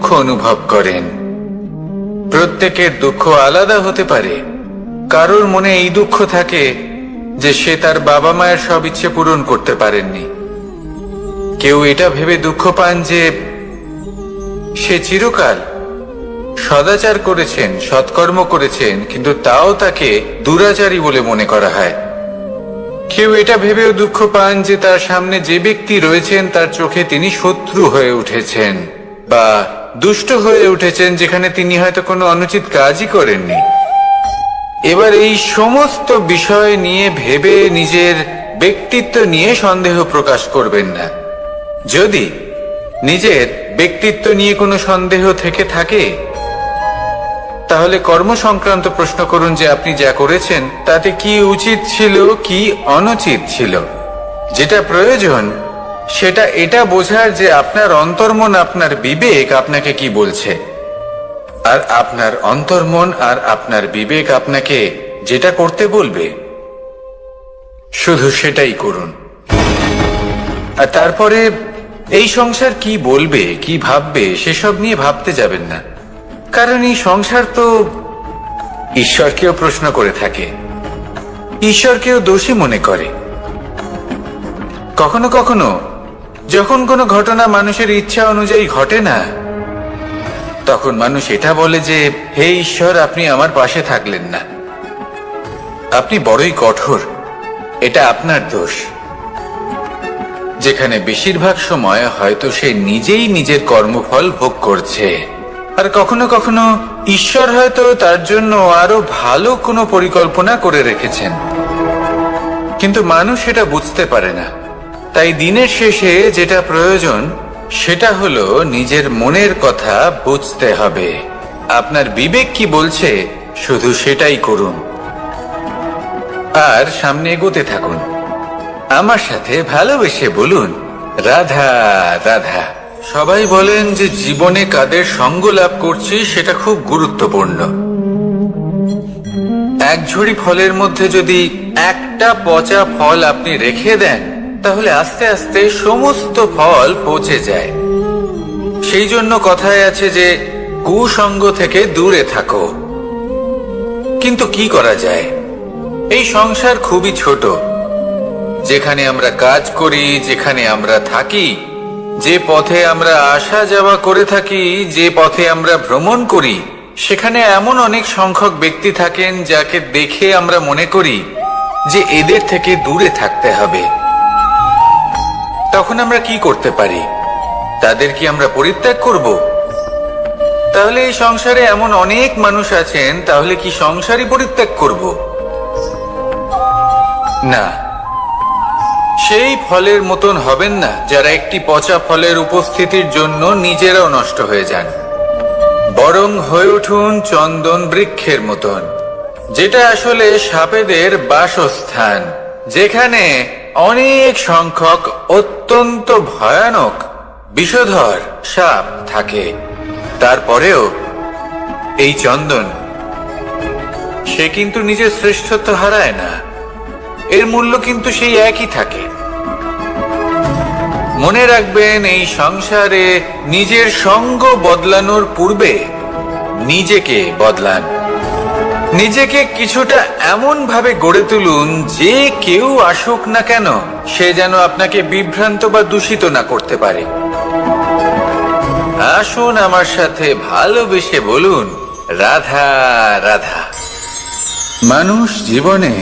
দুঃখ অনুভব করেন। প্রত্যেকের দুঃখ আলাদা হতে পারে। কারোর মনে এই দুঃখ থাকে যে সে তার বাবা মায়ের সব ইচ্ছে পূরণ করতে পারেননি। কেউ এটা ভেবে দুঃখ পান যে সে চিরকাল সদাচার করেছেন, সৎকর্ম করেছেন, কিন্তু তাও তাকে দুরাচারী বলে মনে করা হয়। কেউ এটা ভেবেও দুঃখ পান যে তার সামনে যে ব্যক্তি রয়েছেন তার চোখে তিনি শত্রু হয়ে উঠেছেন বা দুষ্ট হয়ে উঠেছেন, যেখানে তিনি হয়তো কোনো অনুচিত কাজই করেননি। এবার এই সমস্ত বিষয় নিয়ে ভেবে নিজের ব্যক্তিত্ব নিয়ে সন্দেহ প্রকাশ করবেন না। যদি নিজের ব্যক্তিত্ব নিয়ে কোনো সন্দেহ থেকে থাকে, তাহলে কর্ম সংক্রান্ত প্রশ্ন করুন যে আপনি যা করেছেন তাতে কি উচিত ছিল, কি অনুচিত ছিল। যেটা প্রয়োজন সেটা এটা বোঝার যে আপনার অন্তর্মন, আপনার বিবেক আপনাকে কি বলছে, আর আপনার অন্তর্মন আর আপনার বিবেক আপনাকে যেটা করতে বলবে শুধু সেটাই করুন। আর তারপরে এই সংসার কি বলবে, কি ভাববে সেসব নিয়ে ভাবতে যাবেন না। কারণ এই সংসার তো ঈশ্বরকেও প্রশ্ন করে থাকে, ঈশ্বরকেও দোষী মনে করে। কখনো কখনো যখন কোনো ঘটনা মানুষের ইচ্ছা অনুযায়ী ঘটে না, তখন মানুষ এটা বলে যে হে ঈশ্বর, আপনি আমার পাশে থাকলেন না, আপনি বড়ই কঠোর, এটা আপনার দোষ। যেখানে বেশিরভাগ সময় হয়তো সে নিজেই নিজের কর্মফল ভোগ করছে। আর কখনো কখনো ঈশ্বর হয়তো তার জন্য আরো ভালো কোনো পরিকল্পনা করে রেখেছেন, কিন্তু মানুষ এটা বুঝতে পারে না। তাই দিনের শেষে যেটা প্রয়োজন সেটা হলো নিজের মনের কথা বুঝতে হবে। আপনার বিবেক কি বলছে শুধু সেটাই করুন আর সামনে এগোতে থাকুন। আমার সাথে ভালোবেসে বলুন, রাধা রাধা। সবাই বলেন যে জীবনে কাদের সঙ্গ লাভ করছি সেটা খুব গুরুত্বপূর্ণ। এক ঝুড়ি ফলের মধ্যে যদি একটা পচা ফল আপনি রেখে দেন, তাহলে আস্তে আস্তে সমস্ত ফল পচে যায়। সেই জন্য কথায় আছে যে কুসঙ্গ থেকে দূরে থাকো। কিন্তু কি করা যায়? এই সংসার খুবই ছোট। যেখানে আমরা কাজ করি, যেখানে আমরা থাকি, যে পথে আমরা আসা যাওয়া করে থাকি, যে পথে আমরা ভ্রমণ করি, সেখানে এমন অনেক সংখ্যক ব্যক্তি থাকেন যাকে দেখে আমরা মনে করি যে এদের থেকে দূরে থাকতে হবে। তখন আমরা কি করতে পারি? তাদের কি আমরা পরিত্যাগ করব? তাহলে এই সংসারে এমন অনেক মানুষ আছেন, তাহলে কি সংসারই পরিত্যাগ করব? না, সেই ফলের মতন হবেন না যারা একটি পচা ফলের উপস্থিতির জন্য নিজেরাও নষ্ট হয়ে যান। বরং হয়ে উঠুন চন্দন বৃক্ষের মতন, যেটা আসলে সাপেদের বাসস্থান, যেখানে অনেক সংখ্যক অত্যন্ত ভয়ানক বিষধর সাপ থাকে। তারপরেও এই চন্দন, সে কিন্তু নিজের শ্রেষ্ঠত্ব হারায় না, এর মূল্য কিন্তু সেই একই থাকে। মনে রাখবেন, এই সংসারে নিজের সঙ্গ বদলানোর পূর্বে নিজেকে বদলান। নিজেকে কিছুটা এমন ভাবে গড়ে তুলুন যে কেউ আসুক না কেন সে যেন আপনাকে বিভ্রান্ত বা দূষিত না করতে পারে। আসুন আমার সাথে ভালোবেসে বলুন, রাধা রাধা। মানুষ জীবনে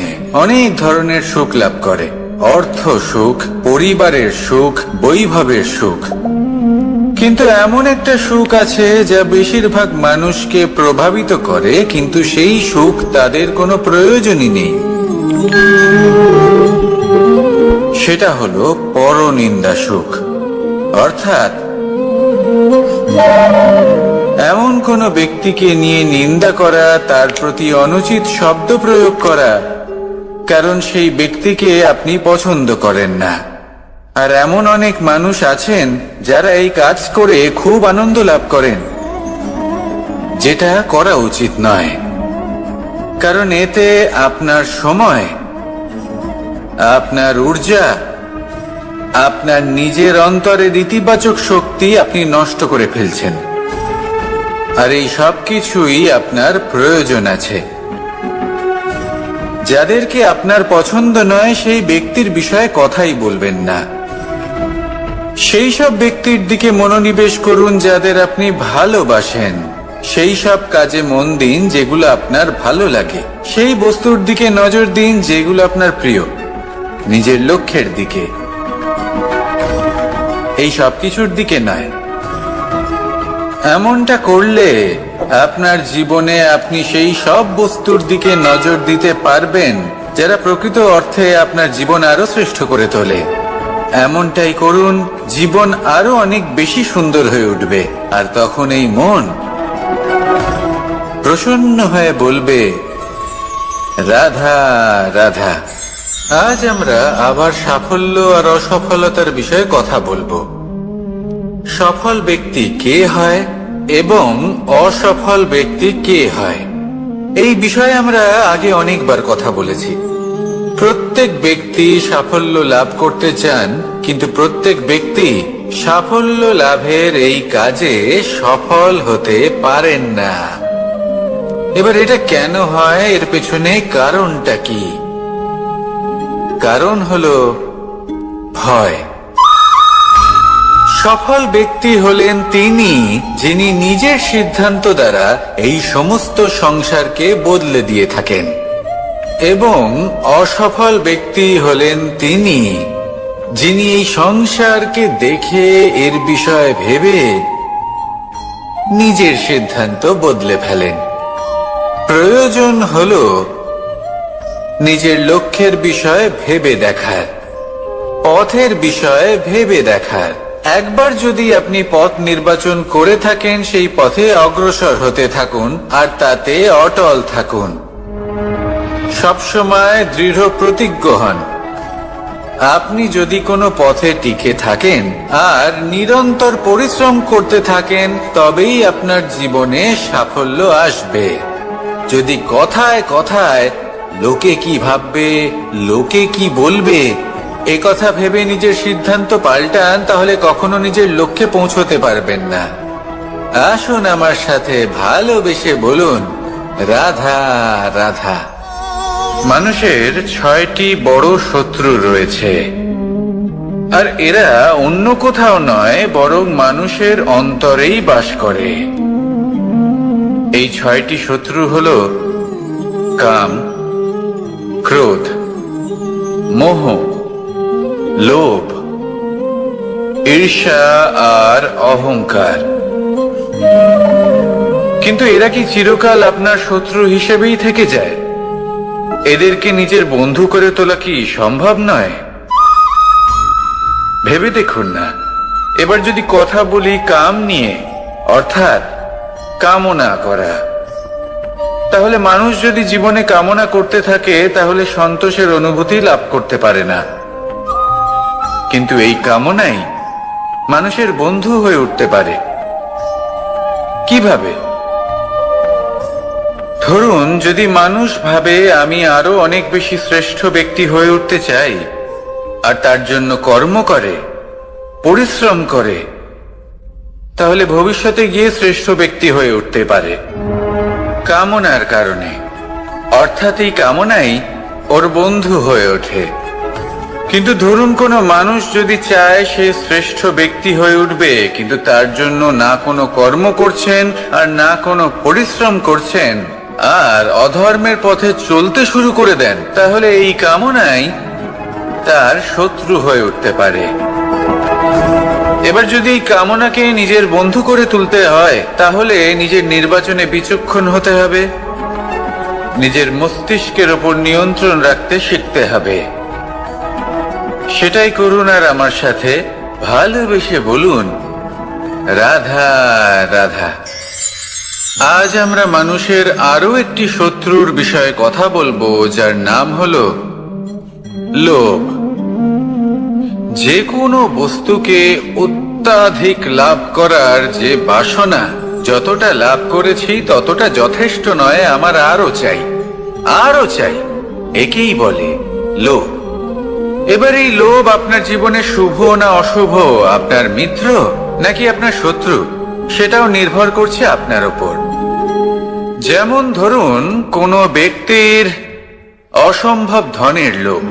অনেক ধরনের সুখ লাভ করে। অর্থ সুখ, পরিবারের সুখ, বৈভবের সুখ। কিন্তু এমন একটা সুখ আছে যা বেশিরভাগ মানুষকে প্রভাবিত করে, কিন্তু সেই সুখ তাদের কোনো প্রয়োজনই নেই। সেটা হলো পরনিন্দা সুখ। অর্থাৎ এমন কোনো ব্যক্তিকে নিয়ে নিন্দা করা, তার প্রতি অনুচিত শব্দ প্রয়োগ করা, কারণ সেই ব্যক্তিকে আপনি পছন্দ করেন না। আর এমন অনেক মানুষ আছেন যারা এই কাজ করে খুব আনন্দ লাভ করেন, যেটা করা উচিত নয়। কারণ এতে আপনার সময়, আপনার ঊর্জা, আপনার নিজের অন্তরের ইতিবাচক শক্তি আপনি নষ্ট করে ফেলছেন। আর এই সব কিছুই আপনার প্রয়োজন আছে। যাদেরকে আপনার পছন্দ নয় সেই ব্যক্তির বিষয়ে কথাই বলবেন না। সেই সব ব্যক্তির দিকে মনোনিবেশ করুন যাদের আপনি ভালোবাসেন। সেই সব কাজে মন দিন যেগুলো আপনার ভালো লাগে। সেই বস্তুর দিকে নজর দিন যেগুলো আপনার প্রিয়, নিজের লক্ষ্যের দিকে, এই সব কিছুর দিকে নয়। এমনটা করলে আপনার জীবনে আপনি সেই সব বস্তুর দিকে নজর দিতে পারবেন যারা প্রকৃত অর্থে আপনার জীবন আরো শ্রেষ্ঠ করে তোলে। এমনটাই করুন, জীবন আরো অনেক বেশি সুন্দর হয়ে উঠবে। আর তখন এই মন প্রসন্ন হয়ে বলবে, রাধা রাধা। আজ আমরা আবার সাফল্য আর অসফলতার বিষয়ে কথা বলবো। সফল ব্যক্তি কে হয় এবং অসফল ব্যক্তি কে হয়, এই বিষয়ে আমরা আগে অনেকবার কথা বলেছি। প্রত্যেক ব্যক্তি সাফল্য লাভ করতে চান, কিন্তু প্রত্যেক ব্যক্তি সাফল্য লাভের এই কাজে সফল হতে পারেন না। এবার এটা কেন হয়, এর পেছনে কারণটা কি? কারণ হলো ভয়। সফল ব্যক্তি হলেন তিনি যিনি নিজের সিদ্ধান্ত দ্বারা এই সমস্ত সংসারকে বদলে দিয়ে থাকেন, এবং অসফল ব্যক্তি হলেন তিনি যিনি এই সংসারকে দেখে এর বিষয়ে ভেবে নিজের সিদ্ধান্ত বদলে ফেলেন। প্রয়োজন হলো নিজের লক্ষ্যের বিষয়ে ভেবে দেখার, পথের বিষয়ে ভেবে দেখার। একবার যদি আপনি পথ নির্বাচন করে থাকেন, সেই পথে অগ্রসর হতে থাকুন আর তাতে অটল থাকুন। সবসময় দৃঢ় প্রতিজ্ঞ হন। আপনি যদি কোনো পথে টিকে থাকেন আর নিরন্তর পরিশ্রম করতে থাকেন, তবেই আপনার জীবনে সাফল্য আসবে। যদি কথায় কথায় লোকে কি ভাববে, লোকে কি বলবে, এ কথা ভেবে নিজের সিদ্ধান্ত পাল্টান, তাহলে কখনো নিজের লক্ষ্যে পৌঁছতে পারবেন না। আসুন আমার সাথে ভালোবেসে বলুন, রাধা রাধা। মানুষের 6টি বড় শত্রু রয়েছে, আর এরা অন্য কোথাও নয়, বরং মানুষের অন্তরেই বাস করে। এই 6টি শত্রু হলো কাম, ক্রোধ, মোহ, লোভ, ঈর্ষা আর অহংকার। কিন্তু এরা কি চিরকাল আপনার শত্রু হিসেবেই থেকে যায়? এদেরকে নিজের বন্ধু করে তোলা কি সম্ভব নয়? ভেবে দেখুন না। এবার যদি কথা বলি কাম নিয়ে, অর্থাৎ কামনা করা, তাহলে মানুষ যদি জীবনে কামনা করতে থাকে তাহলে সন্তোষের অনুভূতি লাভ করতে পারে না। কিন্তু এই কামনাই মানুষের বন্ধু হয়ে উঠতে পারে। কিভাবে? ধরুন, যদি মানুষ ভাবে আমি আরো অনেক বেশি শ্রেষ্ঠ ব্যক্তি হয়ে উঠতে চাই, আর তার জন্য কর্ম করে, পরিশ্রম করে, তাহলে ভবিষ্যতে গিয়ে শ্রেষ্ঠ ব্যক্তি হয়ে উঠতে পারে কামনার কারণে। অর্থাৎ এই কামনাই ওর বন্ধু হয়ে ওঠে। কিন্তু ধরুন কোনো মানুষ যদি চায় সে শ্রেষ্ঠ ব্যক্তি হয়ে উঠবে, কিন্তু তার জন্য না কোনো কর্ম করছেন আর না কোনো পরিশ্রম করছেন, আর অধর্মের পথে চলতে শুরু করে দেন, তাহলে এই কামনাই তার শত্রু হয়ে উঠতে পারে। এবার যদি এই কামনাকে নিজের বন্ধু করে তুলতে হয়, তাহলে নিজের নির্বাচনে বিচক্ষণ হতে হবে, নিজের মস্তিষ্কের ওপর নিয়ন্ত্রণ রাখতে শিখতে হবে। সেটাই করুন আর আমার সাথে ভালোবেসে বলুন, রাধা রাধা। আজ আমরা মানুষের আরো একটি শত্রুর বিষয়ে কথা বলবো, যার নাম হলো লোভ। যে কোনো বস্তুকে অত্যাধিক লাভ করার যে বাসনা, যতটা লাভ করেছি ততটা যথেষ্ট নয়, আমার আরো চাই, আরো চাই, একেই বলে লোভ। এবার এই লোভ আপনার জীবনে শুভ না অশুভ, আপনার মিত্র নাকি আপনার শত্রু, সেটাও নির্ভর করছে আপনার উপর। যেমন ধরুন, কোনো ব্যক্তির অসম্ভব ধনের লোভ,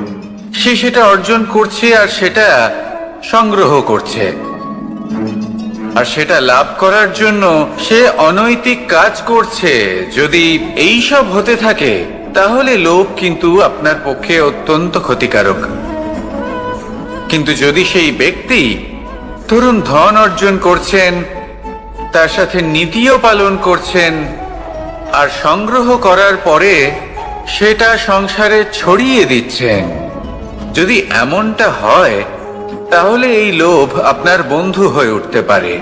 সে সেটা অর্জন করছে আর সেটা সংগ্রহ করছে, আর সেটা লাভ করার জন্য সে অনৈতিক কাজ করছে। যদি এই সব হতে থাকে তাহলে লোভ কিন্তু আপনার পক্ষে অত্যন্ত ক্ষতিকারক। কিন্তু যদি সেই ব্যক্তি ধরুন ধন অর্জন করছেন, তার সাথে নীতিও পালন করছেন, আর সংগ্রহ করার পরে সেটা সংসারে ছড়িয়ে দিচ্ছেন, যদি এমনটা হয় তাহলে এই লোভ আপনার বন্ধু হয়ে উঠতে পারে।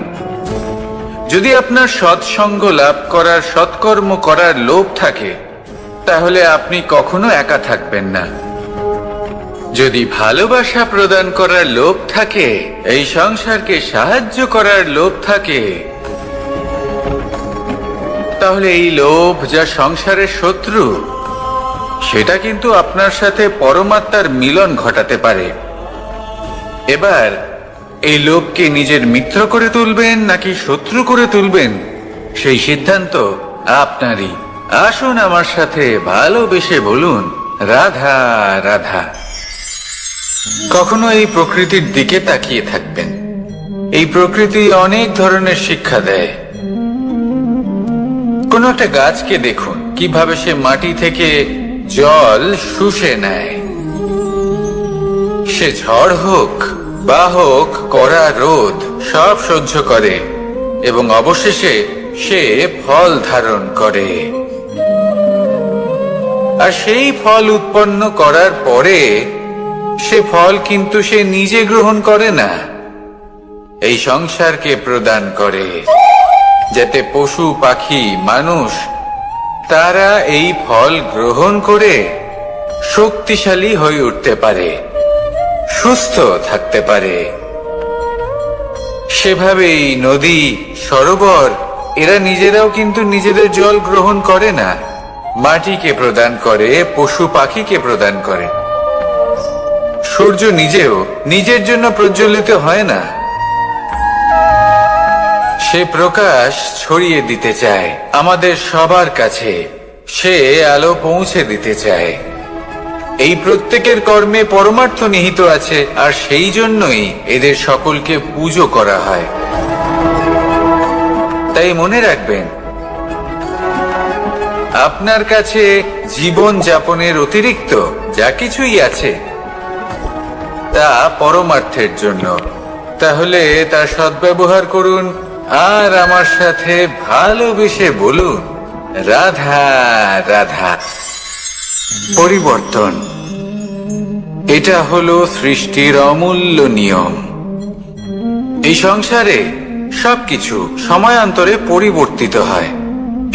যদি আপনার সৎসঙ্গ লাভ করার, সৎকর্ম করার লোভ থাকে, তাহলে আপনি কখনো একা থাকবেন না। যদি ভালোবাসা প্রদান করার লোভ থাকে, এই সংসারকে সাহায্য করার লোভ থাকে, তাহলে এই লোভ, যা সংসারের শত্রু, সেটা কিন্তু আপনার সাথে পরমাত্মার মিলন ঘটাতে পারে। এবার এই লোভকে নিজের মিত্র করে তুলবেন নাকি শত্রু করে তুলবেন, সেই সিদ্ধান্ত আপনারই। আসুন আমার সাথে ভালোবেসে বলুন, রাধা রাধা। কখনো এই প্রকৃতির দিকে তাকিয়ে থাকবেন। এই প্রকৃতি অনেক ধরনের শিক্ষা দেয়। কোন একটা গাছকে দেখুন, কিভাবে সে মাটি থেকে জল শুষে নেয়। সে ঝড় হোক বা হোক কড়া রোদ, সব সহ্য করে এবং অবশেষে সে ফল ধারণ করে। আর সেই ফল উৎপন্ন করার পরে সে ফল কিন্তু সে নিজে গ্রহণ করে না, এই সংসারকে প্রদান করে, যাতে পশু পাখি মানুষ তারা এই ফল গ্রহণ করে শক্তিশালী হয়ে উঠতে পারে, সুস্থ থাকতে পারে। সেভাবেই নদী, সরোবর, এরা নিজেরাও কিন্তু নিজেদের জল গ্রহণ করে না, মাটিকে প্রদান করে, পশু পাখিকে প্রদান করে। সূর্য নিজেও নিজের জন্য প্রজ্বলিত হয় না, সে প্রকাশ ছড়িয়ে দিতে চায় আমাদের সবার কাছে, সে আলো পৌঁছে দিতে চায়। এই প্রত্যেকের কর্মে পরমার্থ নিহিত আছে, আর সেই জন্যই এদের সকলকে পুজো করা হয়। তাই মনে রাখবেন, আপনার কাছে জীবন যাপনের অতিরিক্ত যা কিছুই আছে তা পরমার্থের জন্য। তাহলে তার সদ্ব্যবহার করুন আর আমার সাথে ভালোবেসে বলুন, রাধা রাধা। পরিবর্তন, এটা হলো সৃষ্টির অমূল্য নিয়ম। এই সংসারে সবকিছু সময়ান্তরে পরিবর্তিত হয়,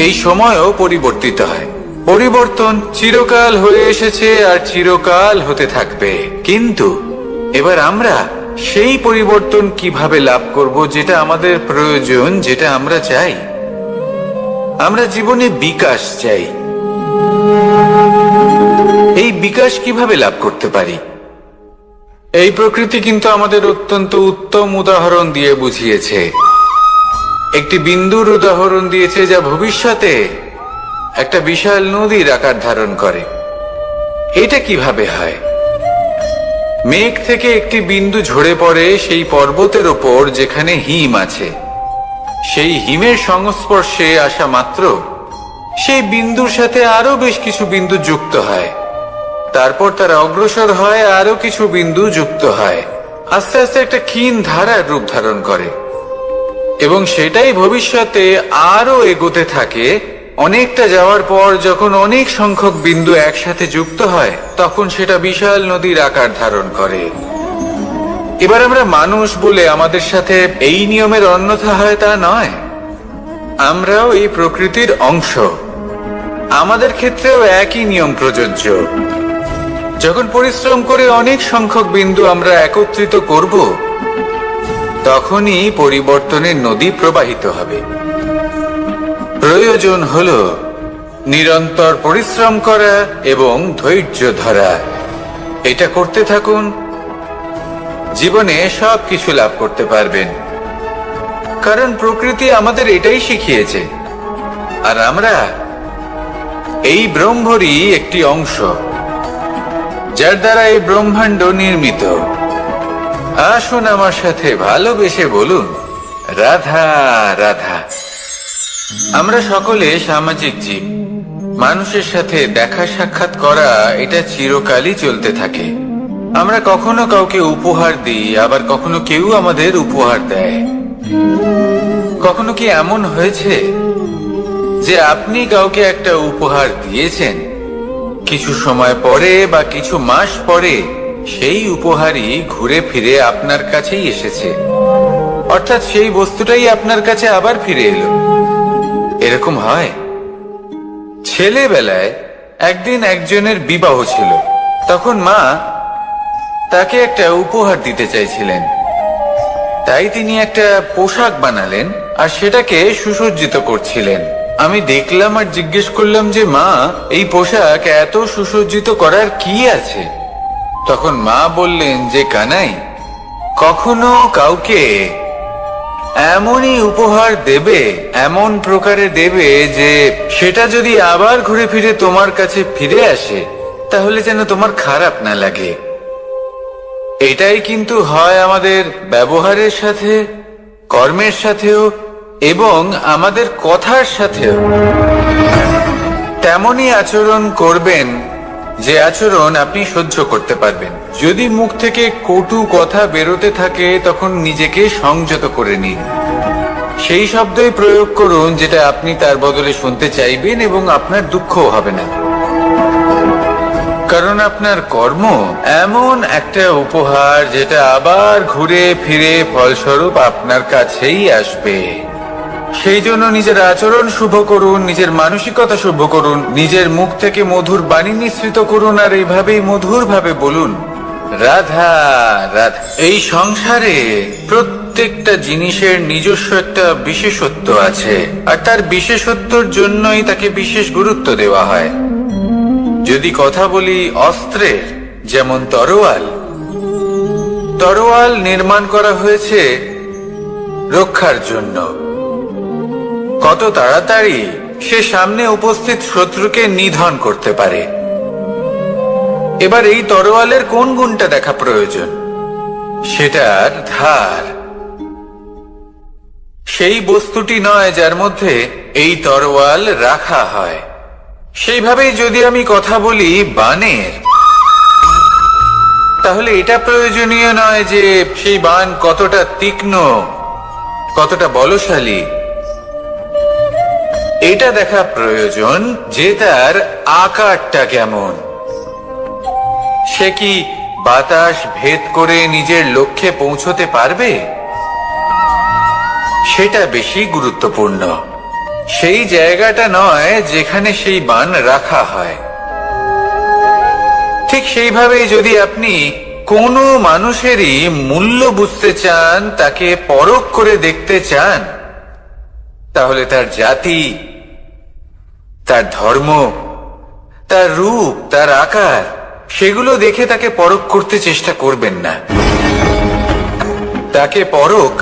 এই সময়ও পরিবর্তিত হয়। পরিবর্তন চিরকাল হয়ে এসেছে আর চিরকাল হতে থাকবে। কিন্তু এবার আমরা সেই পরিবর্তন কিভাবে লাভ করব, যেটা আমাদের প্রয়োজন, যেটা আমরা চাই। আমরা জীবনে বিকাশ চাই। এই বিকাশ কিভাবে লাভ করতে পারি? এই প্রকৃতি কিন্তু আমাদের অত্যন্ত উত্তম উদাহরণ দিয়ে বুঝিয়েছে। একটি বিন্দুর উদাহরণ দিয়েছে, যা ভবিষ্যতে একটা বিশাল নদীর আকার ধারণ করে। এটা কিভাবে হয়? মেঘ থেকে একটি বিন্দু ঝরে পড়ে সেই পর্বতের ওপর যেখানে হিম আছে। সেই হিমের সংস্পর্শে আসা মাত্র সেই বিন্দুর সাথে আরো বেশ কিছু বিন্দু যুক্ত হয়। তারপর তারা অগ্রসর হয়, আরো কিছু বিন্দু যুক্ত হয়, আস্তে আস্তে একটা ক্ষীণ ধারার রূপ ধারণ করে, এবং সেটাই ভবিষ্যতে আরো এগোতে থাকে। অনেকটা যাওয়ার পর যখন অনেক সংখ্যক বিন্দু একসাথে যুক্ত হয়, তখন সেটা বিশাল নদীর আকার ধারণ করে। এবার আমরা মানুষ বলে আমাদের সাথে এই নিয়মের অন্যথা হয় তা নয়। আমরাও এই প্রকৃতির অংশ, আমাদের ক্ষেত্রেও একই নিয়ম প্রযোজ্য। যখন পরিশ্রম করে অনেক সংখ্যক বিন্দু আমরা একত্রিত করব, তখনই পরিবর্তনের নদী প্রবাহিত হবে। প্রয়োজন হলো নিরন্তর পরিশ্রম করা এবং ধৈর্য ধরা। এটা করতে থাকুন, জীবনে সবকিছু লাভ করতে পারবেন। কারণ প্রকৃতি আমাদের এটাই শিখিয়েছে, আর আমরা এই ব্রহ্মরই একটি অংশ, যার দ্বারা এই ব্রহ্মাণ্ড নির্মিত। আসুন আমার সাথে ভালোবেসে বলুন, রাধা রাধা। আমরা সকলে সামাজিক জীব। মানুষের সাথে দেখা সাক্ষাৎ করা এটা চিরকালই চলতে থাকে। আমরা কখনো কাউকে উপহার দিই, আবার কখনো কেউ আমাদের উপহার দেয়। কখনো কি এমন হয়েছে যে আপনি কাউকে একটা উপহার দিয়েছেন, কিছু সময় পরে বা কিছু মাস পরে সেই উপহারই ঘুরে ফিরে আপনার কাছেই এসেছে, অর্থাৎ সেই বস্তুটাই আপনার কাছে আবার ফিরে এলো? এরকম হয়। ছেলেবেলায় একদিন একজনের বিবাহ ছিল, তখন মা তাকে একটা উপহার দিতে চাইছিলেন। তাই তিনি একটা পোশাক বানালেন আর সেটাকে সুসজ্জিত করছিলেন। আমি দেখলাম আর জিজ্ঞেস করলাম যে, মা, এই পোশাক এত সুসজ্জিত করার কি আছে? তখন মা বললেন যে, কানাই, কখনো কাউকে এমনই উপহার দেবে, এমন প্রকারে দেবে যে সেটা যদি আবার ঘুরে ফিরে তোমার কাছে ফিরে আসে, তাহলে যেন তোমার খারাপ না লাগে। এটাই কিন্তু হয় আমাদের ব্যবহারের সাথে, কর্মের সাথেও এবং আমাদের কথার সাথেও। তেমনই আচরণ করবেন যে আচরণ আপনি সহ্য করতে পারবেন। যদি মুখ থেকে কটু কথা বেরোতে থাকে, তখন নিজেকে সংযত করে নিন। সেই শব্দই প্রয়োগ করুন যেটা আপনি তার বদলে শুনতে চাইবেন, এবং আপনার দুঃখও হবে না। কারণ আপনার কর্ম এমন একটা উপহার যেটা আবার ঘুরে ফিরে ফলস্বরূপ আপনার কাছেই আসবে। সেই জন্য নিজের আচরণ শুভ করুন, নিজের মানসিকতা শুভ করুন, নিজের মুখ থেকে মধুর বাণী নিঃসৃত করুন, আর এইভাবেই মধুর ভাবে বলুন, রাধা রাধা। এই সংসারে প্রত্যেকটা জিনিসের নিজস্ব একটা বিশেষত্ব আছে, আর তার বিশেষত্বর জন্যই তাকে বিশেষ গুরুত্ব দেওয়া হয়। যদি কথা বলি অস্ত্রের, যেমন তরোয়াল। তরোয়াল নির্মাণ করা হয়েছে রক্ষার জন্য। কত তাড়াতাড়ি সে সামনে উপস্থিত শত্রুকে নিধন করতে পারে। এবার এই তরোয়ালের কোন গুণটা দেখা প্রয়োজন? সেটার ধার। সেই বস্তুটি নয় যার মধ্যে এই তরোয়াল রাখা হয়। সেইভাবেই যদি আমি কথা বলি বাণের, তাহলে এটা প্রয়োজনীয় নয় যে সেই বাণ কতটা তীক্ষ্ণ, কতটা বলশালী। এটা দেখা প্রয়োজন যে তার আকারটা কেমন। সে কি বাতাস ভেদ করে নিজের লক্ষ্যে পৌঁছতে পারবে? সেটা বেশি গুরুত্বপূর্ণ। সেই জায়গাটা নয় যেখানে সেই বাণ রাখা হয়। ঠিক সেইভাবেই যদি আপনি কোনো মানুষেরই মূল্য বুঝতে চান, তাকে পরখ করে দেখতে চান, তাহলে তার জাতি, তার ধর্ম, তার রূপ, তার আকার, সেগুলো দেখে তাকে পরখ করতে চেষ্টা করবেন না। তাকে পরখ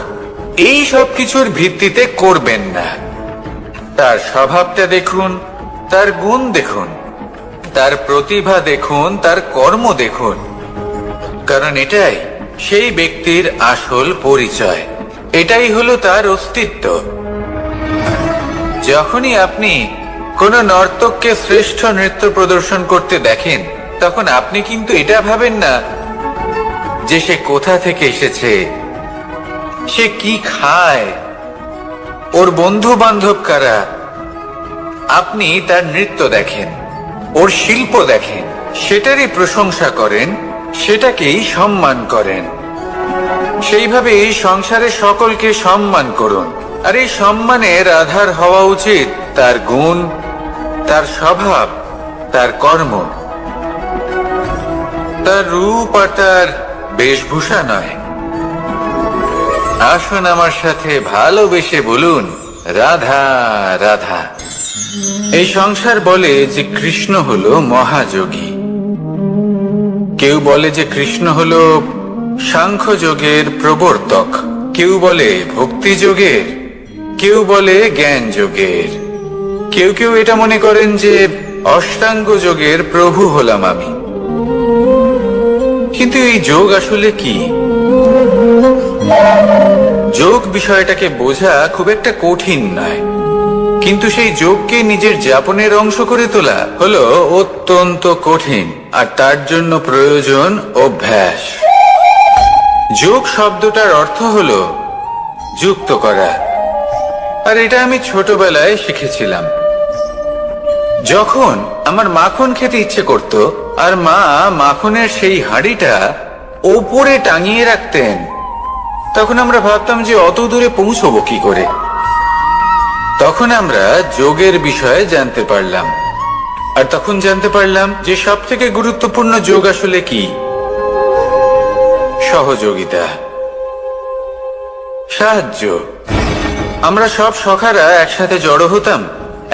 এই সব কিছুর ভিত্তিতে করবেন না। তার স্বভাবটা দেখুন, তার গুণ দেখুন, তার প্রতিভা দেখুন, তার কর্ম দেখুন। কারণ এটাই সেই ব্যক্তির আসল পরিচয়, এটাই হলো তার অস্তিত্ব। যখনই আপনি কোন নর্তককে শ্রেষ্ঠ নৃত্য প্রদর্শন করতে দেখেন, তখন আপনি কিন্তু এটা ভাবেন না যে সে কোথা থেকে এসেছে, সে কি খায়, ওর বন্ধু বান্ধব কারা। আপনি তার নৃত্য দেখেন, ওর শিল্প দেখেন, সেটারই প্রশংসা করেন, সেটাকেই সম্মান করেন। সেইভাবে এই সংসারে সকলকে সম্মান করুন। আর এই সম্মানের আধার হওয়া উচিত তার গুণ, তার স্বভাব, তার কর্ম, তার রূপ আর তার বেশভূষা নয়। আসুন আমার সাথে ভালোবেসে বলুন, রাধা রাধা। এই সংসার বলে যে কৃষ্ণ হলো মহাযোগী। কেউ বলে যে কৃষ্ণ হলো সাংখ্যযোগের প্রবর্তক। কেউ বলে ভক্তি যোগের, কেউ বলে জ্ঞান যোগের, কেউ কেউ এটা মনে করেন যে অষ্টাঙ্গ যোগের প্রভু হলাম আমি। কিন্তু এই যোগ আসলে কি? যোগ বিষয়টাকে বোঝা খুব একটা কঠিন নয়, কিন্তু সেই যোগকে নিজের যাপনের অংশ করে তোলা হলো অত্যন্ত কঠিন, আর তার জন্য প্রয়োজন অভ্যাস। যোগ শব্দটার অর্থ হলো যুক্ত করা, আর এটা আমি ছোটবেলায় শিখেছিলাম। যখন আমার মাখন খেতে ইচ্ছে করত আর মা মাখনের সেই হাঁড়িটা ওপরে টাঙিয়ে রাখতেন, তখন আমরা ভাবতাম যে অত দূরে পৌঁছবো কি করে। তখন আমরা যোগের বিষয়ে জানতে পারলাম, আর তখন জানতে পারলাম যে সব থেকে গুরুত্বপূর্ণ যোগ আসলে কি? সহযোগিতা, সাহায্য। আমরা সব সখারা একসাথে জড়ো হতাম,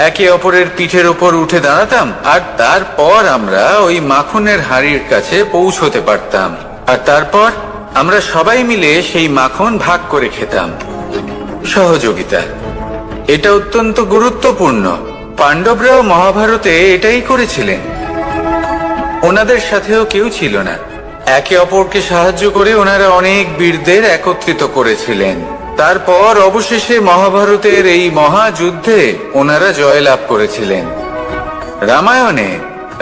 একে অপরের পিঠের উপর উঠে দাঁড়াতাম, আর তারপর আমরা ওই মাখনের হাঁড়ির কাছে পৌঁছতে পারতাম, আর তারপর আমরা সবাই মিলে সেই মাখন ভাগ করে খেতাম। সহযোগিতা, এটা অত্যন্ত গুরুত্বপূর্ণ। পাণ্ডবরাও মহাভারতে এটাই করেছিলেন। ওনাদের সাথেও কেউ ছিল না, একে অপরকে সাহায্য করে ওনারা অনেক বীরদের একত্রিত করেছিলেন। তারপর অবশেষে মহাভারতের এই মহাযুদ্ধে ওনারা জয়লাভ করেছিলেন। রামায়ণে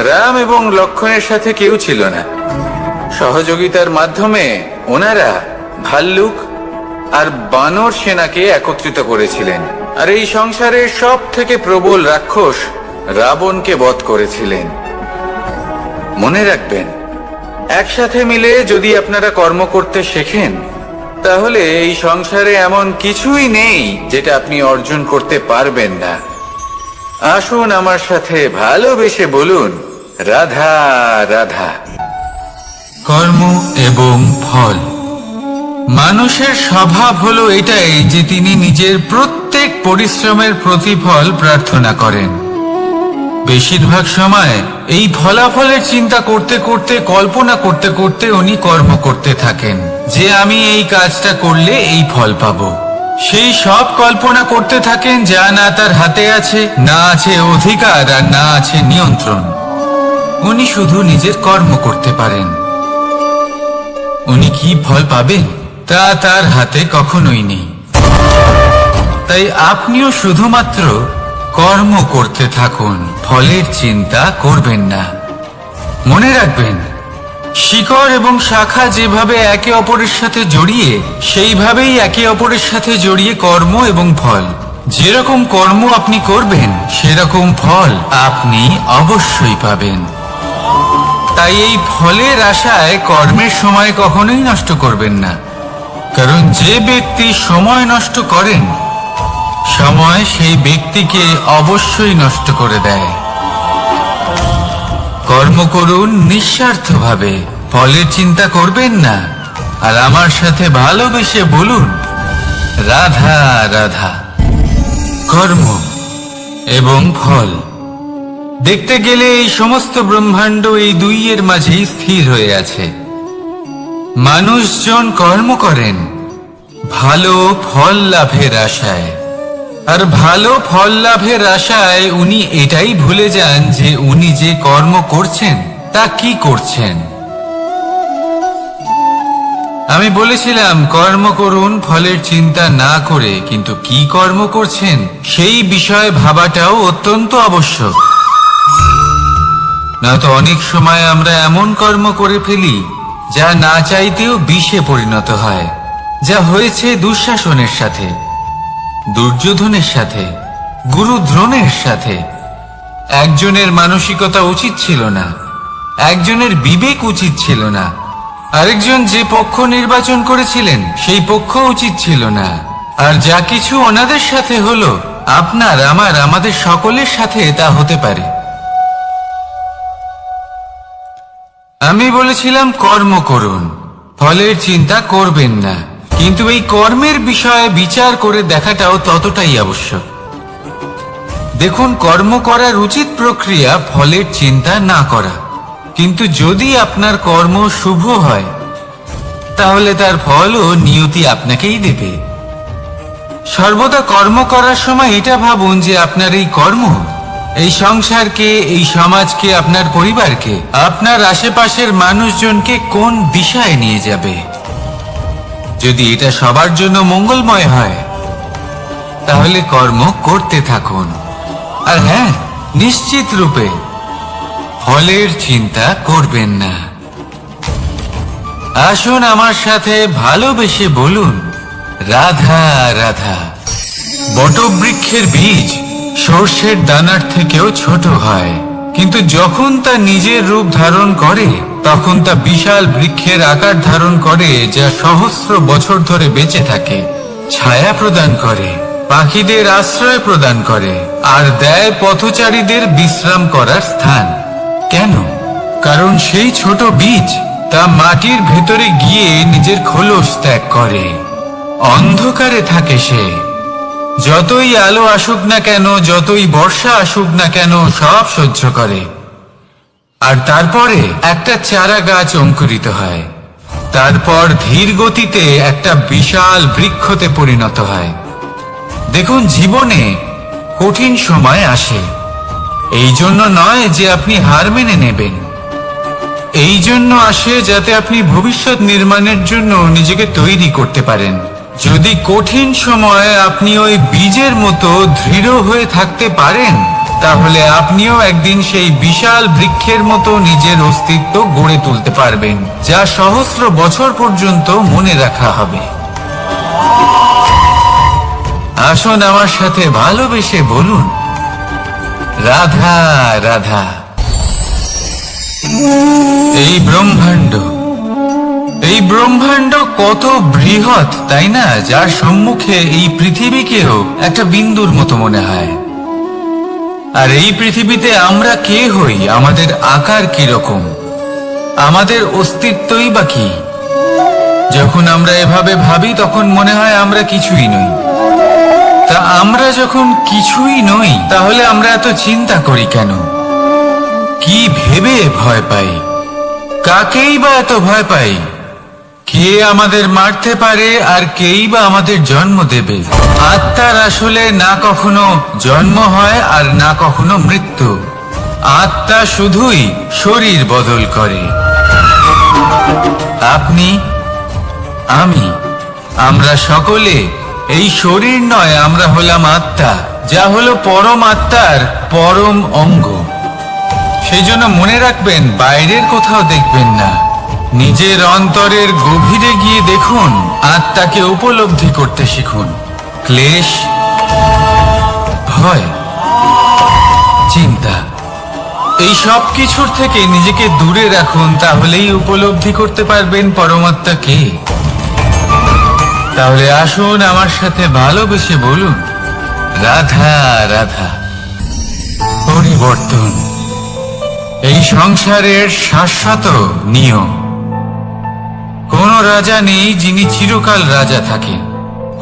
রাম এবং লক্ষ্মণের সাথে কেউ ছিল না। সহযোগিতার মাধ্যমে ওনারা ভাল্লুক আর বানর সেনাকে একত্রিত করেছিলেন, আর এই সংসারের সব থেকে প্রবল রাক্ষস রাবণকে বধ করেছিলেন। মনে রাখবেন, একসাথে মিলে যদি আপনারা কর্ম করতে শেখেন, তাহলে এই সংসারে এমন কিছুই নেই যেটা আপনি অর্জন করতে পারবেন না। আসুন আমার সাথে ভালোবেসে বলুন, রাধা রাধা। কর্ম এবং ফল। মানুষের স্বভাব হলো এটাই যে তিনি নিজের প্রত্যেক পরিশ্রমের প্রতিফল প্রার্থনা করেন। বেশিরভাগ সময় এই ফলাফলের চিন্তা করতে করতে, কল্পনা করতে করতে উনি কর্ম করতে থাকেন যে আমি এই কাজটা করলে এই ফল পাবো। সেই সব কল্পনা করতে থাকেন যা না তার হাতে আছে, না আছে অধিকার, আর না আছে নিয়ন্ত্রণ। উনি শুধু নিজের কর্ম করতে পারেন। উনি কি ফল পাবেন তা তার হাতে কখনোই নেই। তাই আপনিও শুধুমাত্র কর্ম করতে থাকুন, ফলের চিন্তা করবেন না। মনে রাখবেন, শিকড় এবং শাখা যেভাবে একে অপরের সাথে জড়িয়ে, সেইভাবেই একে অপরের সাথে জড়িয়ে কর্ম এবং ফল। যেরকম কর্ম আপনি করবেন, সেরকম ফল আপনি অবশ্যই পাবেন। তাই এই ফলের আশায় কর্মের সময় কখনোই নষ্ট করবেন না, কারণ যে ব্যক্তি সময় নষ্ট করেন, সময় সেই ব্যক্তিকে অবশ্যই নষ্ট করে দেয়। কর্ম করুন নিঃস্বার্থভাবে, ফলের চিন্তা করবেন না, আর আমার সাথে ভালোবেসে বলুন, রাধা রাধা। কর্ম এবং ফল। দেখতে গেলে এই সমস্ত ব্রহ্মাণ্ড এই দুইয়ের মাঝেই স্থির হয়ে আছে। মানুষজন কর্ম করেন ভালো ফল লাভের আশায়, আর ভালো ফল লাভের আশায় উনি এটাই ভুলে যান যে উনি যে কর্ম করছেন তা কি করছেন। আমি বলেছিলাম কর্ম করুন ফলের চিন্তা না করে, কিন্তু কি কর্ম করছেন সেই বিষয়ে ভাবাটাও অত্যন্ত আবশ্যক। নয়তো অনেক সময় আমরা এমন কর্ম করে ফেলি যা না চাইতেও বিষে পরিণত হয়, যা হয়েছে দুঃশাসনের সাথে, দুর্যোধনের সাথে, গুরু দ্রোণের সাথে। একজনের মানসিকতা উচিত ছিল না, একজনের বিবেক উচিত ছিল না, আরেকজন যে পক্ষ নির্বাচন করেছিলেন সেই পক্ষ উচিত ছিল না। আর যা কিছু ওনাদের সাথে হলো, আপনার, আমার, আমাদের সকলের সাথে তা হতে পারে। আমি বলেছিলাম কর্ম করুন, ফলের চিন্তা করবেন না, কিন্তু এই কর্মের বিষয়ে বিচার করে দেখাটাও ততটাই আবশ্যক। দেখুন, কর্ম করার উচিত প্রক্রিয়া ফলের চিন্তা না করা, কিন্তু যদি আপনার কর্ম শুভ হয় তাহলে তার ফলও নিয়তি আপনাকেই দেবে। সর্বদা কর্ম করার সময় এটা ভাবুন যে আপনার এই কর্ম এই সংসারকে, এই সমাজকে, আপনার পরিবারকে, আপনার আশেপাশের মানুষজনকে কোন দিশায় নিয়ে যাবে। যদি এটা সবার জন্য মঙ্গলময় হয় তাহলে কর্ম করতে থাকুন। আর হ্যাঁ, নিশ্চিত রূপে ফলের চিন্তা করবেন না। আসুন আমার সাথে ভালোবেসে বলুন, রাধা রাধা। বটবৃক্ষের বীজ সর্ষের দানার থেকেও ছোট হয়, কিন্তু যখন তা নিজের রূপ ধারণ করে তখন তা বিশাল বৃক্ষের আকার ধারণ করে, যা সহস্র বছর ধরে বেঁচে থাকে, ছায়া প্রদান করে, পাখিদের আশ্রয় প্রদান করে, আর দেয় পথচারীদের বিশ্রাম করার স্থান। কেন? কারণ সেই ছোট বীজ তা মাটির ভেতরে গিয়ে নিজের খোলস ত্যাগ করে। অন্ধকারে থাকে সে, যতই আলো আসুক না কেন, যতই বর্ষা আসুক না কেন, সব সহ্য করে। আর তারপরে একটা চারা গাছ অঙ্কুরিত হয়, তারপর ধীর গতিতে একটা বিশাল বৃক্ষতে পরিণত হয়। দেখুন, জীবনে কঠিন সময় আসে, এই জন্য নয় যে আপনি হার মেনে নেবেন, এই জন্য আসে যাতে আপনি ভবিষ্যৎ নির্মাণের জন্য নিজেকে তৈরি করতে পারেন। যদি কঠিন সময়ে আপনি ওই বীজের মতো দৃঢ় হয়ে থাকতে পারেন, তাহলে আপনিও একদিন সেই বিশাল বৃক্ষের মতো নিজের অস্তিত্ব গড়ে তুলতে পারবেন, যা সহস্র বছর পর্যন্ত মনে রাখা হবে। আসুন আমার সাথে ভালোবেসে বলুন, রাধা রাধা। এই ব্রহ্মাণ্ড কত বৃহৎ, তাই না? যার সম্মুখে এই পৃথিবীকেও একটা বিন্দুর মতো মনে হয়। আর এই পৃথিবীতে আমরা কে হই, আমাদের আকার কিরকম, আমাদের অস্তিত্বই বা কি? যখন আমরা এভাবে ভাবি তখন মনে হয় আমরা কিছুই নই। তা আমরা যখন কিছুই নই, তাহলে আমরা এত চিন্তা করি কেন? কি ভেবে ভয় পাই? কাকেই বা এত ভয় পাই? কে আমাদের মারতে পারে আর কেই বা আমাদের জন্ম দেবে? আত্মার আসলে না কখনো জন্ম হয় আর না কখনো মৃত্যু। আত্মা শুধুই শরীর বদল করে। আপনি, আমি, আমরা সকলে এই শরীর নয়, আমরা হলাম আত্মা, যা হলো পরম আত্মার পরম অঙ্গ। সেই জন্য মনে রাখবেন, বাইরের কোথাও দেখবেন না, নিজের অন্তরের গভীরে গিয়ে দেখুন, আত্মাকে উপলব্ধি করতে শিখুন। ক্লেশ, ভয়, চিন্তা, এই সব কিছুর থেকে নিজেকে দূরে রাখুন, তাহলেই উপলব্ধি করতে পারবেন পরমাত্মা কে। তাহলে আসুন আমার সাথে ভালোবেসে বলুন, রাধা রাধা। পরিবর্তন এই সংসারের শাশ্বত নিয়ম। কোন রাজা নেই যিনি চিরকাল রাজা থাকেন,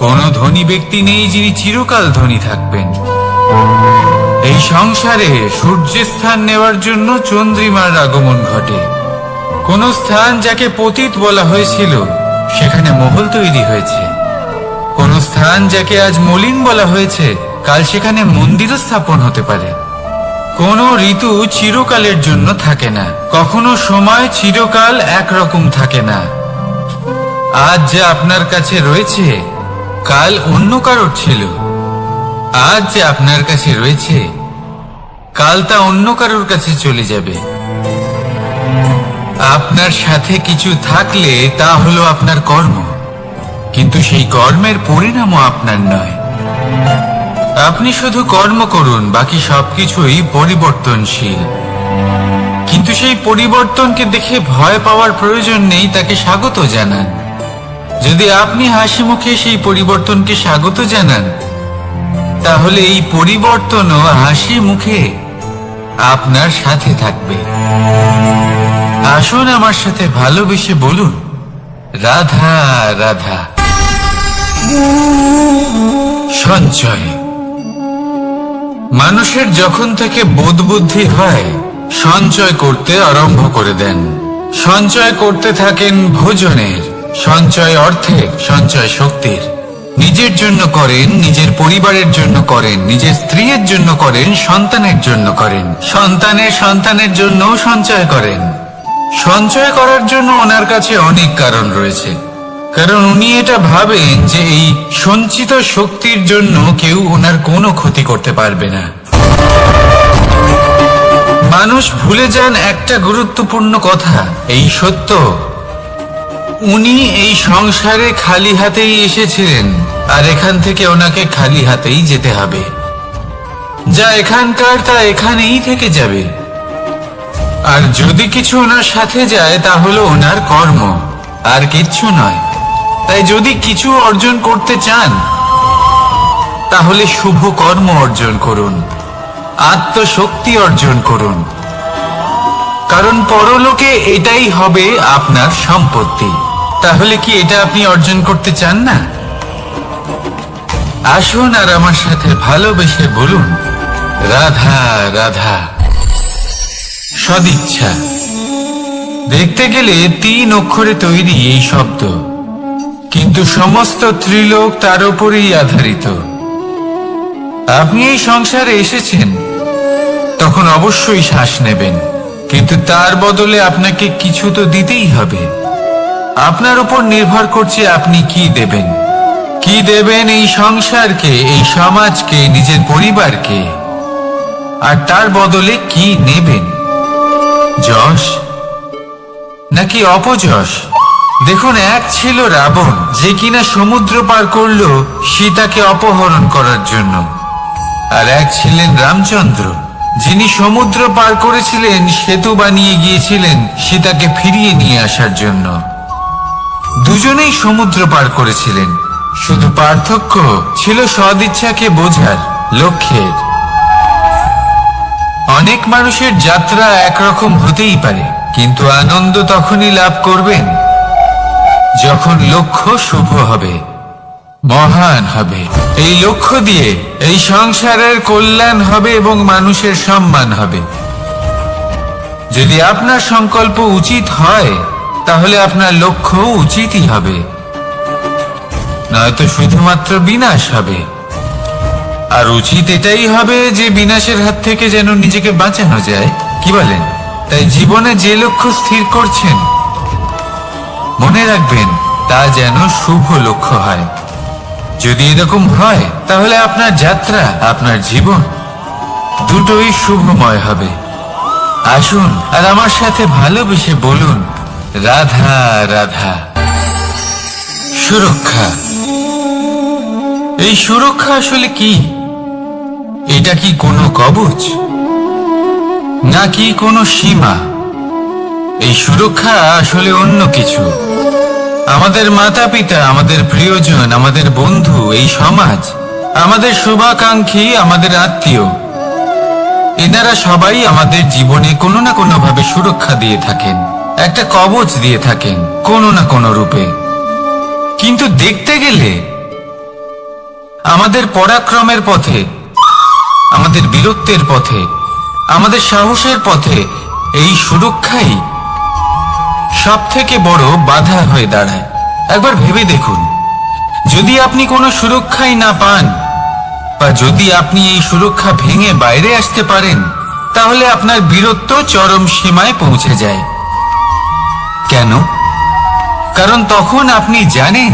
কোন ধনী ব্যক্তি নেই যিনি চিরকাল ধনী থাকবেন। এই সংসারে সূর্যের স্থান নেওয়ার জন্য চন্দ্রিমার আগমন ঘটে। কোন স্থান যাকে পতিত বলা হয়েছিল, সেখানে মহল তৈরি হয়েছে। কোন স্থান যাকে আজ মলিন বলা হয়েছে, কাল সেখানে মন্দিরও স্থাপন হতে পারে। কোন ঋতু চিরকালের জন্য থাকে না, কখনো সময় চিরকাল একরকম থাকে না। আজ যা আপনার কাছে রয়েছে, কাল অন্য কারোর ছিল। আজ যে আপনার কাছে রয়েছে, কাল তা অন্য কারোর কাছে চলে যাবে। আপনার সাথে কিছু থাকলে তা হলো আপনার কর্ম, কিন্তু সেই কর্মের পরিণামও আপনার নয়। আপনি শুধু কর্ম করুন, বাকি সবকিছুই পরিবর্তনশীল। কিন্তু সেই পরিবর্তনকে দেখে ভয় পাওয়ার প্রয়োজন নেই, তাকে স্বাগত জানান। যদি আপনি হাসি মুখে সেই পরিবর্তনকে স্বাগত জানান, তাহলে এই পরিবর্তনও হাসি মুখে আপনার সাথে থাকবে। আসুন আমার সাথে ভালোবেসে বলুন, রাধা রাধা। সঞ্চয় মানুষের যখন থেকে বোধ বুদ্ধি হয়, সঞ্চয় করতে আরম্ভ করে দেন। সঞ্চয় করতে থাকেন ভোজনের, সঞ্চয় অর্থের, সঞ্চয় শক্তির। নিজের জন্য করেন, নিজের পরিবারের জন্য করেন, নিজের স্ত্রীর জন্য করেন, সন্তানের জন্য করেন, সন্তানের জন্য সঞ্চয় করেন। সঞ্চয় করার জন্য ওনার কাছে অনেক কারণ রয়েছে, কারণ উনি এটা ভাবেন যে এই সঞ্চিত শক্তির জন্য কেউ ওনার কোনো ক্ষতি করতে পারবে না। মানুষ ভুলে যান একটা গুরুত্বপূর্ণ কথা, এই সত্য, উনি এই সংসারে খালি হাতেই এসেছিলেন, আর এখান থেকে ওনাকে খালি হাতেই যেতে হবে। যা এখানকার তা এখানেই থেকে যাবে। আর যদি কিছু ওনার সাথে যায় তা হলো ওনার কর্ম, আর কিচ্ছু নয়। তাই যদি কিছু অর্জন করতে চান তাহলে শুভ কর্ম অর্জন করুন, আত্মশক্তি অর্জন করুন, কারণ পরলোকে এটাই হবে আপনার সম্পত্তি। তাহলে কি এটা আপনি অর্জন করতে চান না? আসুন আর আমার সাথে ভালোবেসে বলুন, রাধা রাধা। সদিচ্ছা। দেখতে গেলে 3 অক্ষরে তৈরি এই শব্দ, কিন্তু সমস্ত ত্রিলোক তার উপরেই আধারিত। আপনি এই সংসারে এসেছেন, তখন অবশ্যই শ্বাস নেবেন, কিন্তু তার বদলে আপনাকে কিছু তো দিতেই হবে। আপনার উপর নির্ভর করছে আপনি কি দেবেন। কি দেবেন এই সংসারকে, এই সমাজকে, নিজের পরিবারকে, আর তার বদলে কি নেবেন? যশ নাকি অপযশ? দেখুন, এক ছিল রাবণ, যে কিনা সমুদ্র পার করলো সীতাকে অপহরণ করার জন্য, আর এক ছিলেন রামচন্দ্র, যিনি সমুদ্র পার করেছিলেন, সেতু বানিয়ে গিয়েছিলেন সীতাকে ফিরিয়ে নিয়ে আসার জন্য। দুজনেই সমুদ্র পার করেছিলেন, শুধু পার্থক্য ছিল সদিচ্ছাকে বোঝার, লক্ষ্যের। অনেক মানুষের যাত্রা একরকম হতেই পারে, কিন্তু আনন্দ তখনই লাভ করবেন যখন লক্ষ্য শুভ হবে, মহান হবে। এই লক্ষ্য দিয়ে এই সংসারের কল্যাণ হবে এবং মানুষের সম্মান হবে। যদি আপনার সংকল্প উচিত হয় তাহলে আপনার লক্ষ্য উচিতই হবে, নয়তো শুধুমাত্র বিনাশ হবে। আর উচিত এটাই হবে যে বিনাশের হাত থেকে যেন নিজেকে বাঁচানো যায়, কি বলেন? তাই জীবনে যে লক্ষ্য স্থির করছেন, মনে রাখবেন তা যেন শুভ লক্ষ্য হয়। যদি এরকম হয় তাহলে আপনার যাত্রা, আপনার জীবন দুটোই শুভময় হবে। আসুন আর আমার সাথে ভালোবেসে বলুন, রাধা রাধা। সুরক্ষা। এই সুরক্ষা আসলে কি? এটা কি কোনো কবচ নাকি কোনো সীমা? এই সুরক্ষা আসলে অন্য কিছু। আমাদের মাতা পিতা, আমাদের প্রিয়জন, আমাদের বন্ধু, এই সমাজ, আমাদের শুভাকাঙ্ক্ষী, আমাদের আত্মীয়, এনারা সবাই আমাদের জীবনে কোনো না কোনো ভাবে সুরক্ষা দিয়ে থাকেন, একটা কবচ দিয়ে থাকেন কোনো না কোনো রূপে। কিন্তু দেখতে গেলে আমাদের পরাক্রমের পথে, আমাদের বীরত্বের পথে, আমাদের সাহসের পথে এই সুরক্ষাই সব থেকে বড় বাধা হয়ে দাঁড়ায়। একবার ভেবে দেখুন, যদি আপনি কোনো সুরক্ষাই না পান, বা যদি আপনি এই সুরক্ষা ভেঙে বাইরে আসতে পারেন, তাহলে আপনার বীরত্ব চরম সীমায় পৌঁছে যায়। কেন? কারণ তখন আপনি জানেন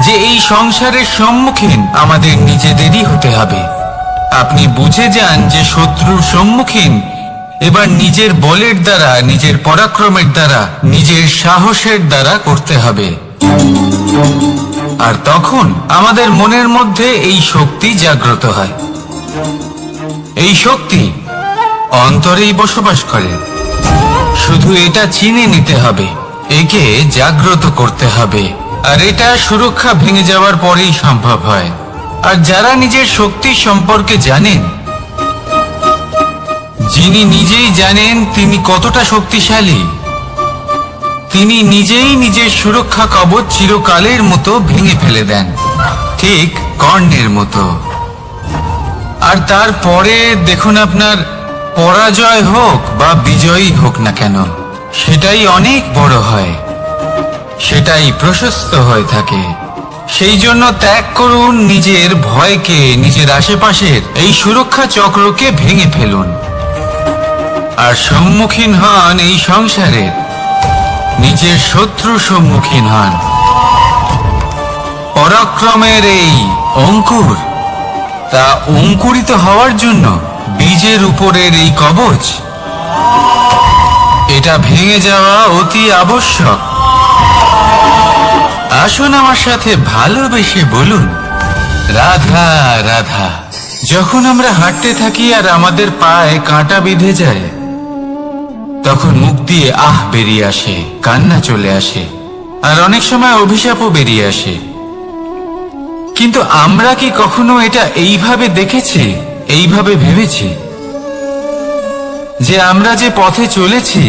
যে এই সংসারের সম্মুখীন আমাদের নিজেদেরই হতে হবে। আপনি বুঝে যান যে শত্রুর সম্মুখীন এবার নিজের বলের দ্বারা, নিজের পরাক্রমের দ্বারা, নিজের সাহসের দ্বারা করতে হবে। আর তখন আমাদের মনের মধ্যে এই শক্তি জাগ্রত হয়। এই শক্তি অন্তরেই বসবাস করে, শুধু এটা চিনে নিতে হবে, একে জাগ্রত করতে হবে। আর এটা সুরক্ষা ভেঙে যাওয়ার পরেই সম্ভব হয়। আর যারা নিজের শক্তি সম্পর্কে জানেন, যিনি নিজেই জানেন তিনি কতটা শক্তিশালী, তিনি নিজেই নিজের সুরক্ষা কবচ চিরকালের মতো ভেঙে ফেলে দেন, ঠিক কর্ণের মতো। আর তারপরে দেখুন, আপনার পরাজয় হোক বা বিজয়ী হোক না কেন, সেটাই অনেক বড় হয়। সেটাই প্রশস্ত হয়ে থাকে। সেই জন্য ত্যাগ করুন নিজের ভয়কে, নিজের আশেপাশের এই সুরক্ষা চক্রকে ভেঙে ফেলুন, আর সম্মুখীন হন এই সংসারের নিজের শত্রু সম্মুখীন হন। পরাক্রমের এই অঙ্কুর, তা অঙ্কুরিত হওয়ার জন্য বীজের উপরের এই কবচ, এটা ভেঙে যাওয়া অতি আবশ্যক। আসুন আমার সাথে ভালোবেসে বলুন, রাধা রাধা। যখন আমরা হাঁটতে থাকি আর আমাদের পায়ে কাঁটা বিঁধে যায়, তখন মুখ দিয়ে আহ বেরিয়ে আসে, কান্না চলে আসে, আর অনেক সময় অভিশাপও বেরিয়ে আসে। কিন্তু আমরা কি কখনো এটা এইভাবে দেখেছি, এইভাবে ভেবেছি যে আমরা যে পথে চলেছি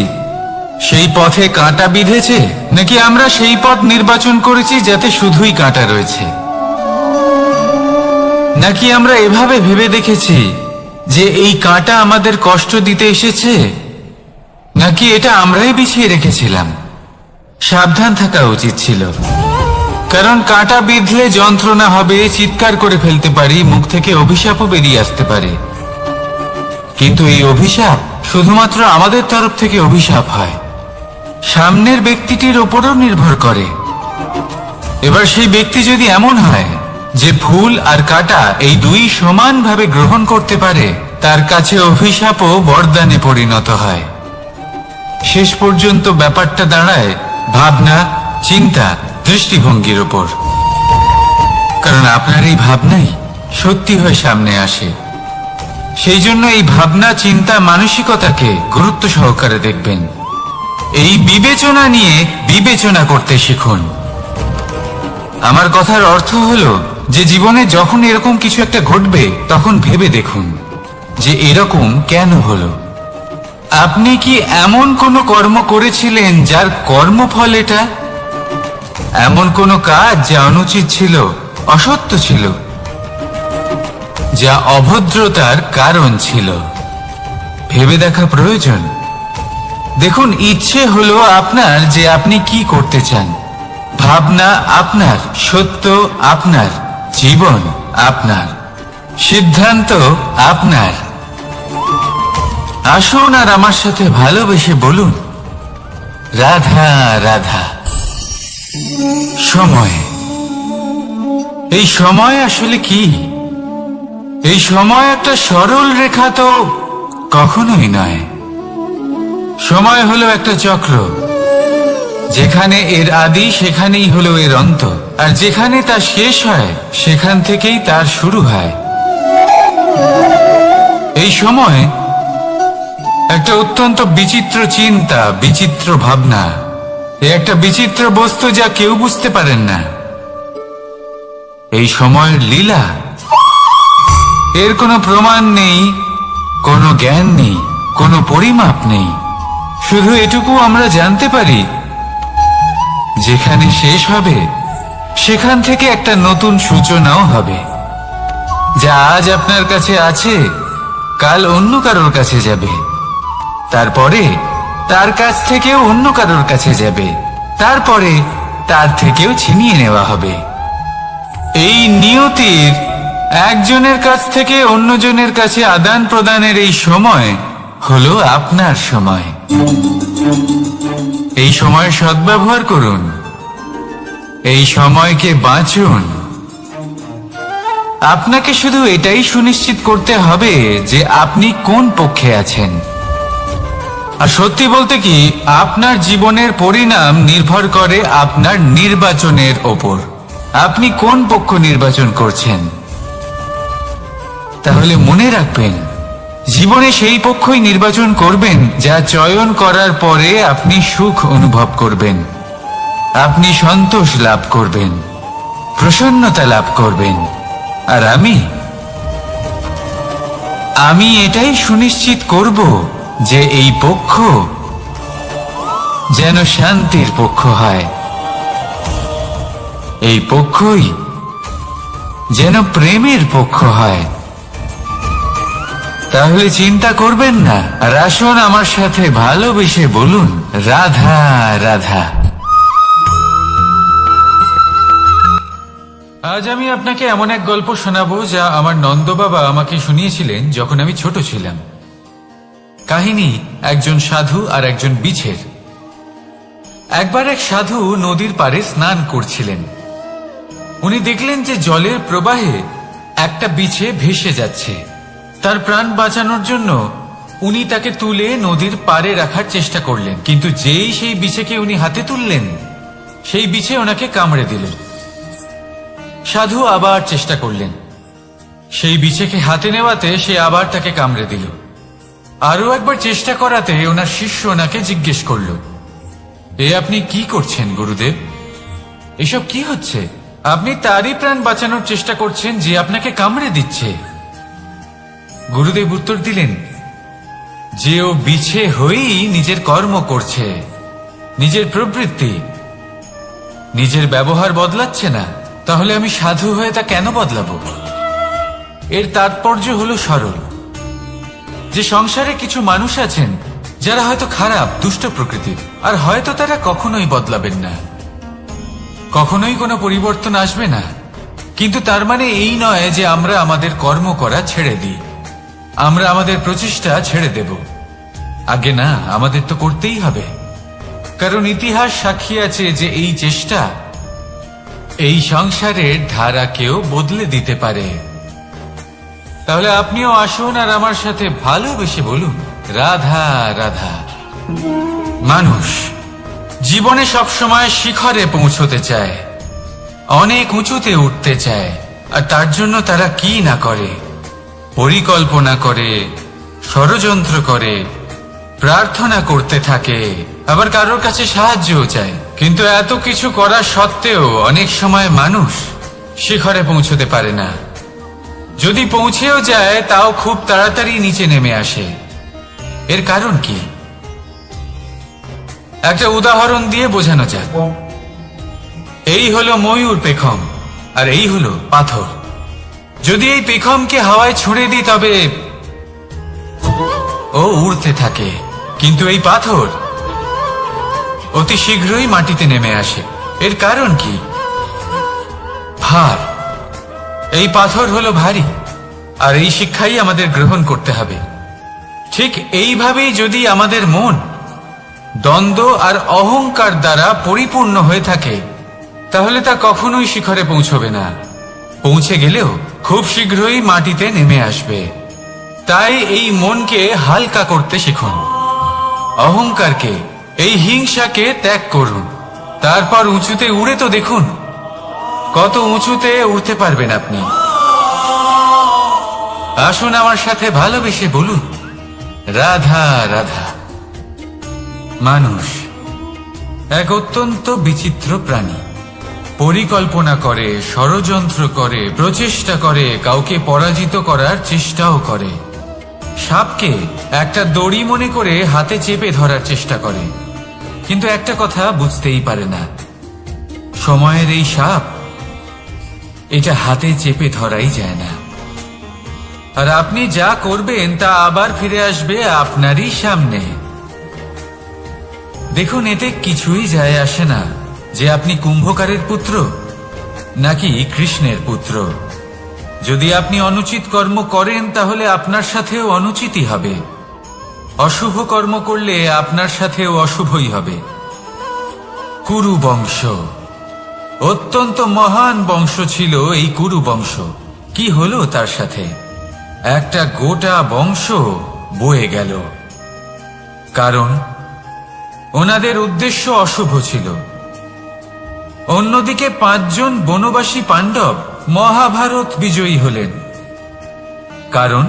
সেই পথে কাঁটা বিঁধেছে, নাকি আমরা সেই পথ নির্বাচন করেছি যাতে শুধুই কাঁটা রয়েছে? নাকি আমরা এভাবে ভেবে দেখেছি যে এই কাঁটা আমাদের কষ্ট দিতে এসেছে, নাকি এটা আমরাই বিছিয়ে রেখেছিলাম? সাবধান থাকা উচিত ছিল, কারণ কাঁটা বিঁধলে যন্ত্রণা হবে, চিৎকার করে ফেলতে পারি, মুখ থেকে অভিশাপও বেরিয়ে আসতে পারে। কিন্তু এই অভিশাপ শুধুমাত্র আমাদের তরফ থেকে অভিশাপ হয়, সামনের ব্যক্তিটির উপরও নির্ভর করে। এবার সেই ব্যক্তি যদি এমন হয় যে ফুল আর কাঁটা এই দুই সমানভাবে গ্রহণ করতে পারে, তার কাছে অভিশাপও বরদানে পরিণত হয়। শেষ পর্যন্ত ব্যাপারটা দাঁড়ায় ভাবনা, চিন্তা, দৃষ্টিভঙ্গির উপর। কারণ আপনার এই ভাবনাই সত্যি হয়ে সামনে আসে। সেই জন্য এই ভাবনা, চিন্তা, মানসিকতাকে গুরুত্ব সহকারে দেখবেন। এই বিবেচনা নিয়ে বিবেচনা করতে শিখুন। আমার কথার অর্থ হলো যে জীবনে যখন এরকম কিছু একটা ঘটবে, তখন ভেবে দেখুন যে এরকম কেন হলো। আপনি কি এমন কোনো কর্ম করেছিলেন যার কর্মফল এটা? এমন কোনো কাজ যা অনুচিত ছিল, অসত্য ছিল, যা অভদ্রতার কারণ ছিল? ভেবে দেখা প্রয়োজন। দেখুন, ইচ্ছে হলো আপনার যে আপনি কি করতে চান, ভাবনা আপনার, সত্য আপনার, জীবন আপনার, সিদ্ধান্ত আপনার। আসুন আর আমার সাথে ভালোবেসে বলুন, রাধা রাধা। সময়, এই সময় আসলে কি? এই সময় একটা সরল রেখা তো কখনোই নয়। সময় হলো একটা চক্র, যেখানে এর আদি সেখানেই হলো এর অন্ত, আর যেখানে তা শেষ হয় সেখান থেকেই তার শুরু হয়। এই সময় একটা অত্যন্ত বিচিত্র চিন্তা, বিচিত্র ভাবনা, একটা বিচিত্র বস্তু যা কেউ বুঝতে পারেন না। এই সময়ের লীলা, এর কোনো প্রমাণ নেই, কোনো জ্ঞান নেই, কোনো পরিমাপ নেই। শুধু এটুকু আমরা জানতে পারি, যেখানে শেষ হবে সেখান থেকে একটা নতুন সূচনাও হবে। যা আজ আপনার কাছে আছে, কাল অন্য কারোর কাছে যাবে, তারপরে তার কাছ থেকেও অন্য কারোর কাছে যাবে, তারপরে তার থেকেও ছিনিয়ে নেওয়া হবে। এই নিয়তির একজনের কাছ থেকে অন্যজনের কাছে আদান প্রদানের এই সময় হলো আপনার সময়। এই সময়ের সদ্ব্যবহার করুন, এই সময়কে বাঁচুন। আপনাকে শুধু এটাই সুনিশ্চিত করতে হবে যে আপনি কোন পক্ষে আছেন। আর সত্যি বলতে কি, আপনার জীবনের পরিণাম নির্ভর করে আপনার নির্বাচনের ওপর। আপনি কোন পক্ষ নির্বাচন করছেন? তাহলে মনে রাখবেন, জীবনে সেই পক্ষই নির্বাচন করবেন যা চয়ন করার পরে আপনি সুখ অনুভব করবেন, আপনি সন্তোষ লাভ করবেন, প্রসন্নতা লাভ করবেন। আর আমি এটাই সুনিশ্চিত করব যে এই পক্ষ যেন শান্তির পক্ষ হয়, এই পক্ষই যেন প্রেমের পক্ষ হয়। তাহলে চিন্তা করবেন না, আর আসুন আমার সাথে ভালোবেসে বলুন, রাধা রাধা। আজ আমি আপনাকে এমন এক গল্প শোনাবো যা আমার নন্দ বাবা আমাকে শুনিয়েছিলেন যখন আমি ছোট ছিলাম। কাহিনী একজন সাধু আর একজন বিছের। একবার এক সাধু নদীর পাড়ে স্নান করছিলেন। উনি দেখলেন যে জলের প্রবাহে একটা বিছে ভেসে যাচ্ছে। তার প্রাণ বাঁচানোর জন্য উনি তাকে তুলে নদীর পাড়ে রাখার চেষ্টা করলেন, কিন্তু যেই সেই বিছেকে উনি হাতে তুললেন, সেই বিছে ওনাকে কামড়ে দিল। সাধু আবার চেষ্টা করলেন, সেই বিছেকে হাতে নেওয়াতে সে আবার তাকে কামড়ে দিল। আরো একবার চেষ্টা করাতে ওনার শিষ্য ওনাকে জিজ্ঞেস করল, এ আপনি কি করছেন গুরুদেব? এসব কি হচ্ছে? আপনি তারই প্রাণ বাঁচানোর চেষ্টা করছেন যে আপনাকে কামড়ে দিচ্ছে। গুরুদেব উত্তর দিলেন যে ও বিছে হয়েই নিজের কর্ম করছে, নিজের প্রবৃত্তি, নিজের ব্যবহার বদলাচ্ছে না। তাহলে আমি সাধু হয়ে তা কেন বদলাবো? এর তাৎপর্য হলো সরল, যে সংসারে কিছু মানুষ আছেন যারা হয়তো খারাপ, দুষ্ট প্রকৃতির, আর হয়তো তারা কখনোই বদলাবেন না, কখনোই কোনো পরিবর্তন আসবে না। কিন্তু তার মানে এই নয় যে আমরা আমাদের কর্ম করা ছেড়ে দিই, আমরা আমাদের প্রচেষ্টা ছেড়ে দেব। আগে না, আমাদের তো করতেই হবে, কারণ ইতিহাস সাক্ষী আছে যে এই চেষ্টা এই সংসারের ধারাকেও বদলে দিতে পারে। তাহলে আপনিও আসুন আর আমার সাথে ভালোবেসে বলুন, রাধা রাধা। মানুষ জীবনে সবসময় শিখরে পৌঁছতে চায়, অনেক উঁচুতে উঠতে চায়, আর তার জন্য তারা কি না করে, পরিকল্পনা করে, ষড়যন্ত্র করে, প্রার্থনা করতে থাকে, আবার কারোর কাছে সাহায্যও চায়। কিন্তু এত কিছু করা সত্ত্বেও অনেক সময় মানুষ শিখরে পৌঁছতে পারে না। যদি পৌঁছেও যায় তাও খুব তাড়াতাড়ি নিচে নেমে আসে। এর কারণ কি? একটা উদাহরণ দিয়ে বোঝানো যাক। এই হলো ময়ূর পেখম, আর এই হলো পাথর। যদি এই পেখমকে হাওয়ায় ছুঁড়ে দিই তবে ও উড়তে থাকে, কিন্তু এই পাথর অতি শীঘ্রই মাটিতে নেমে আসে। এর কারণ কি? ভার। এই পাথর হলো ভারী, আর এই শিক্ষাই আমাদের গ্রহণ করতে হবে। ঠিক এইভাবেই যদি আমাদের মন দ্বন্দ্ব আর অহংকার দ্বারা পরিপূর্ণ হয়ে থাকে, তাহলে তা কখনোই শিখরে পৌঁছবে না। পৌঁছে গেলেও খুব শীঘ্রই মাটিতে নেমে আসবে। তাই এই মনকে হালকা করতে শিখুন, অহংকারকে, এই হিংসাকে ত্যাগ করুন। তারপর উঁচুতে উড়ে তো দেখুন, কত উঁচুতে উঠতে পারবেন আপনি। আসুন আমার সাথে ভালোবেসে বলুন, রাধা রাধা। মানুষ এক অত্যন্ত বিচিত্র প্রাণী। পরিকল্পনা করে, ষড়যন্ত্র করে, প্রচেষ্টা করে, কাউকে পরাজিত করার চেষ্টাও করে। সাপকে একটা দড়ি মনে করে হাতে চেপে ধরার চেষ্টা করে, কিন্তু একটা কথা বুঝতেই পারে না, সময়ের এই সাপ, এটা হাতে চেপে ধরাই যায় না। আর আপনি যা করবেন তা আবার ফিরে আসবে আপনারই সামনে। দেখুন, এতে কিছুই যায় আসে না যে আপনি কুম্ভকারের পুত্র নাকি কৃষ্ণের পুত্র। যদি আপনি অনুচিত কর্ম করেন তাহলে আপনার সাথেও অনুচিতই হবে। অশুভ কর্ম করলে আপনার সাথেও অশুভই হবে। কুরু বংশ অত্যন্ত মহান বংশ ছিল। এই কুরু বংশ কি হলো তার সাথে? একটা গোটা বংশ বয়ে গেল, কারণ ওনাদের উদ্দেশ্য অশুভ ছিল। অন্যদিকে 5 জন বনবাসী পাণ্ডব মহাভারত বিজয়ী হলেন, কারণ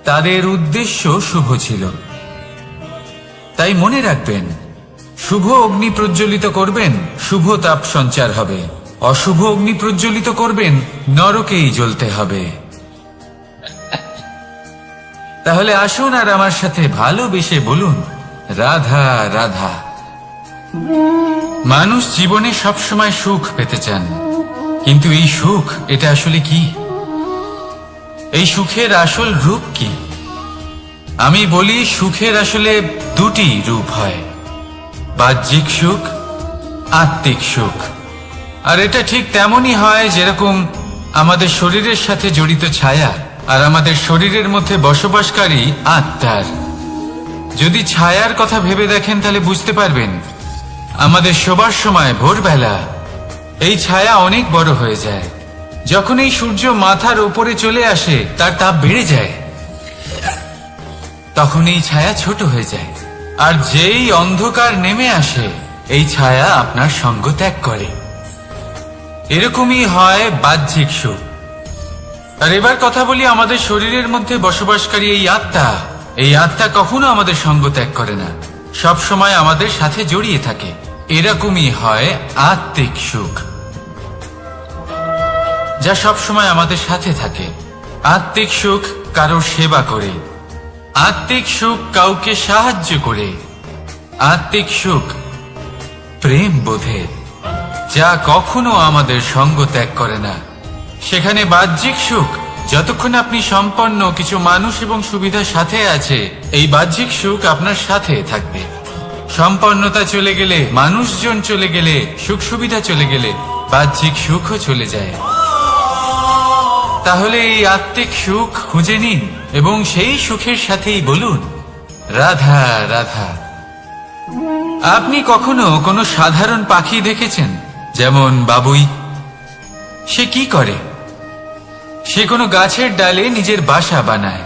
তাদের উদ্দেশ্য শুভ ছিল। তাই মনে রাখবেন, শুভ অগ্নি প্রজ্বলিত করবেন, শুভ তাপ সঞ্চার হবে। অশুভ অগ্নি প্রজ্বলিত করবেন, নরকেই জ্বলতে হবে। তাহলে আসুন আর আমার সাথে ভালোবেসে বলুন, রাধা রাধা। মানুষ জীবনে সবসময় সুখ পেতে চান, কিন্তু এই সুখ, এটা আসলে কি? এই সুখের আসল রূপ কি? আমি বলি, সুখের আসলে 2টি রূপ হয়, বাহ্যিক সুখ, আত্মিক সুখ। আর এটা ঠিক তেমনই হয় যেরকম আমাদের শরীরের সাথে জড়িত ছায়া আর আমাদের শরীরের মধ্যে বসবাসকারী আত্মার। যদি ছায়ার কথা ভেবে দেখেন তাহলে বুঝতে পারবেন আমাদের শোবার সময় ভোরবেলা এই ছায়া অনেক বড় হয়ে যায়। যখন এই সূর্য মাথার উপরে চলে আসে তার তাপ বেড়ে যায়, তখন এই ছায়া ছোট হয়ে যায়। আর যেই অন্ধকার নেমে আসে এই ছায়া আপনার সঙ্গ ত্যাগ করে। এরকমই হয় বাহ্যিক সুখ। আর এবার কথা বলি আমাদের শরীরের মধ্যে বসবাসকারী এই আত্মা। এই আত্মা কখনো আমাদের সঙ্গ ত্যাগ করে না, সব সময় আমাদের সাথে জড়িয়ে থাকে। এরকমই হয় আত্মিক সুখ, যা সব সময় আমাদের সাথে থাকে। আত্মিক সুখ কারোর সেবা করে, আত্মিক সুখ কাউকে সাহায্য করে, আত্মিক সুখ প্রেম বোধের, যা কখনো আমাদের সঙ্গ ত্যাগ করে না। সেখানে বাহ্যিক সুখ, যতক্ষণ আপনি সম্পন্ন কিছু মানুষ এবং সুবিধার সাথে আছে, এই বাহ্যিক সুখ আপনার সাথে থাকবে। সম্পন্নতা চলে গেলে, মানুষজন চলে গেলে, সুখ সুবিধা চলে গেলে বাহ্যিক সুখও চলে যায়। তাহলে এই আত্মিক সুখ খুঁজে নিন এবং সেই সুখের সাথেই বলুন রাধা রাধা। আপনি কখনো কোনো সাধারণ পাখি দেখেছেন? যেমন বাবুই। সে কি করে? সে কোনো গাছের ডালে নিজের বাসা বানায়।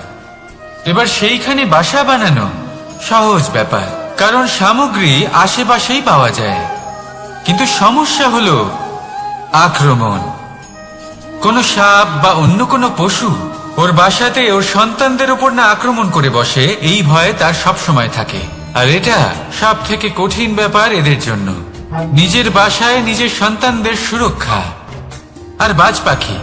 এবার সেইখানে বাসা বানানো সহজ ব্যাপার, কারণ সামগ্রী আশেপাশেই পাওয়া যায়। কিন্তু সমস্যা হলো আক্রমণ। কোনো সাপ বা অন্য কোনো পশু ওর বাসাতে ওর সন্তানদের উপর না আক্রমণ করে বসে, এই ভয় তার সব সময় থাকে। আর এটা সব থেকে কঠিন ব্যাপার এদের জন্য, নিজের বাসায় নিজের সন্তানদের সুরক্ষা। আর বাজ পাখি,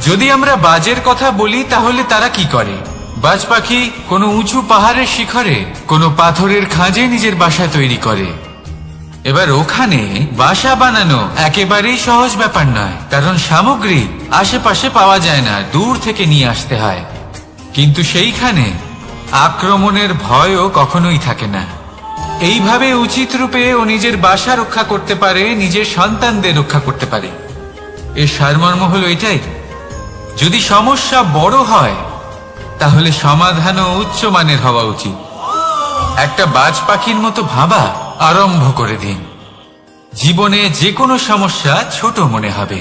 যদি আমরা বাজের কথা বলি তাহলে তারা কি করে? বাজ পাখি কোনো উঁচু পাহাড়ের শিখরে, কোনো পাথরের খাঁজে নিজের বাসা তৈরি করে। এবার ওখানে বাসা বানানো একেবারেই সহজ ব্যাপার নয়, কারণ সামগ্রী আশেপাশে পাওয়া যায় না, দূর থেকে নিয়ে আসতে হয়। কিন্তু সেইখানে আক্রমণের ভয়ও কখনোই থাকে না। এইভাবে উচিত রূপে ও নিজের বাসা রক্ষা করতে পারে, নিজের সন্তানদের রক্ষা করতে পারে। এর সারমর্ম হলো এটাই, যদি সমস্যা বড় হয় তাহলে সমাধানও উচ্চমানের হওয়া উচিত। একটা বাজ পাখির মতো ভাবা আরম্ভ করে দিন। জীবনে যে কোনো সমস্যা ছোট মনে হবে।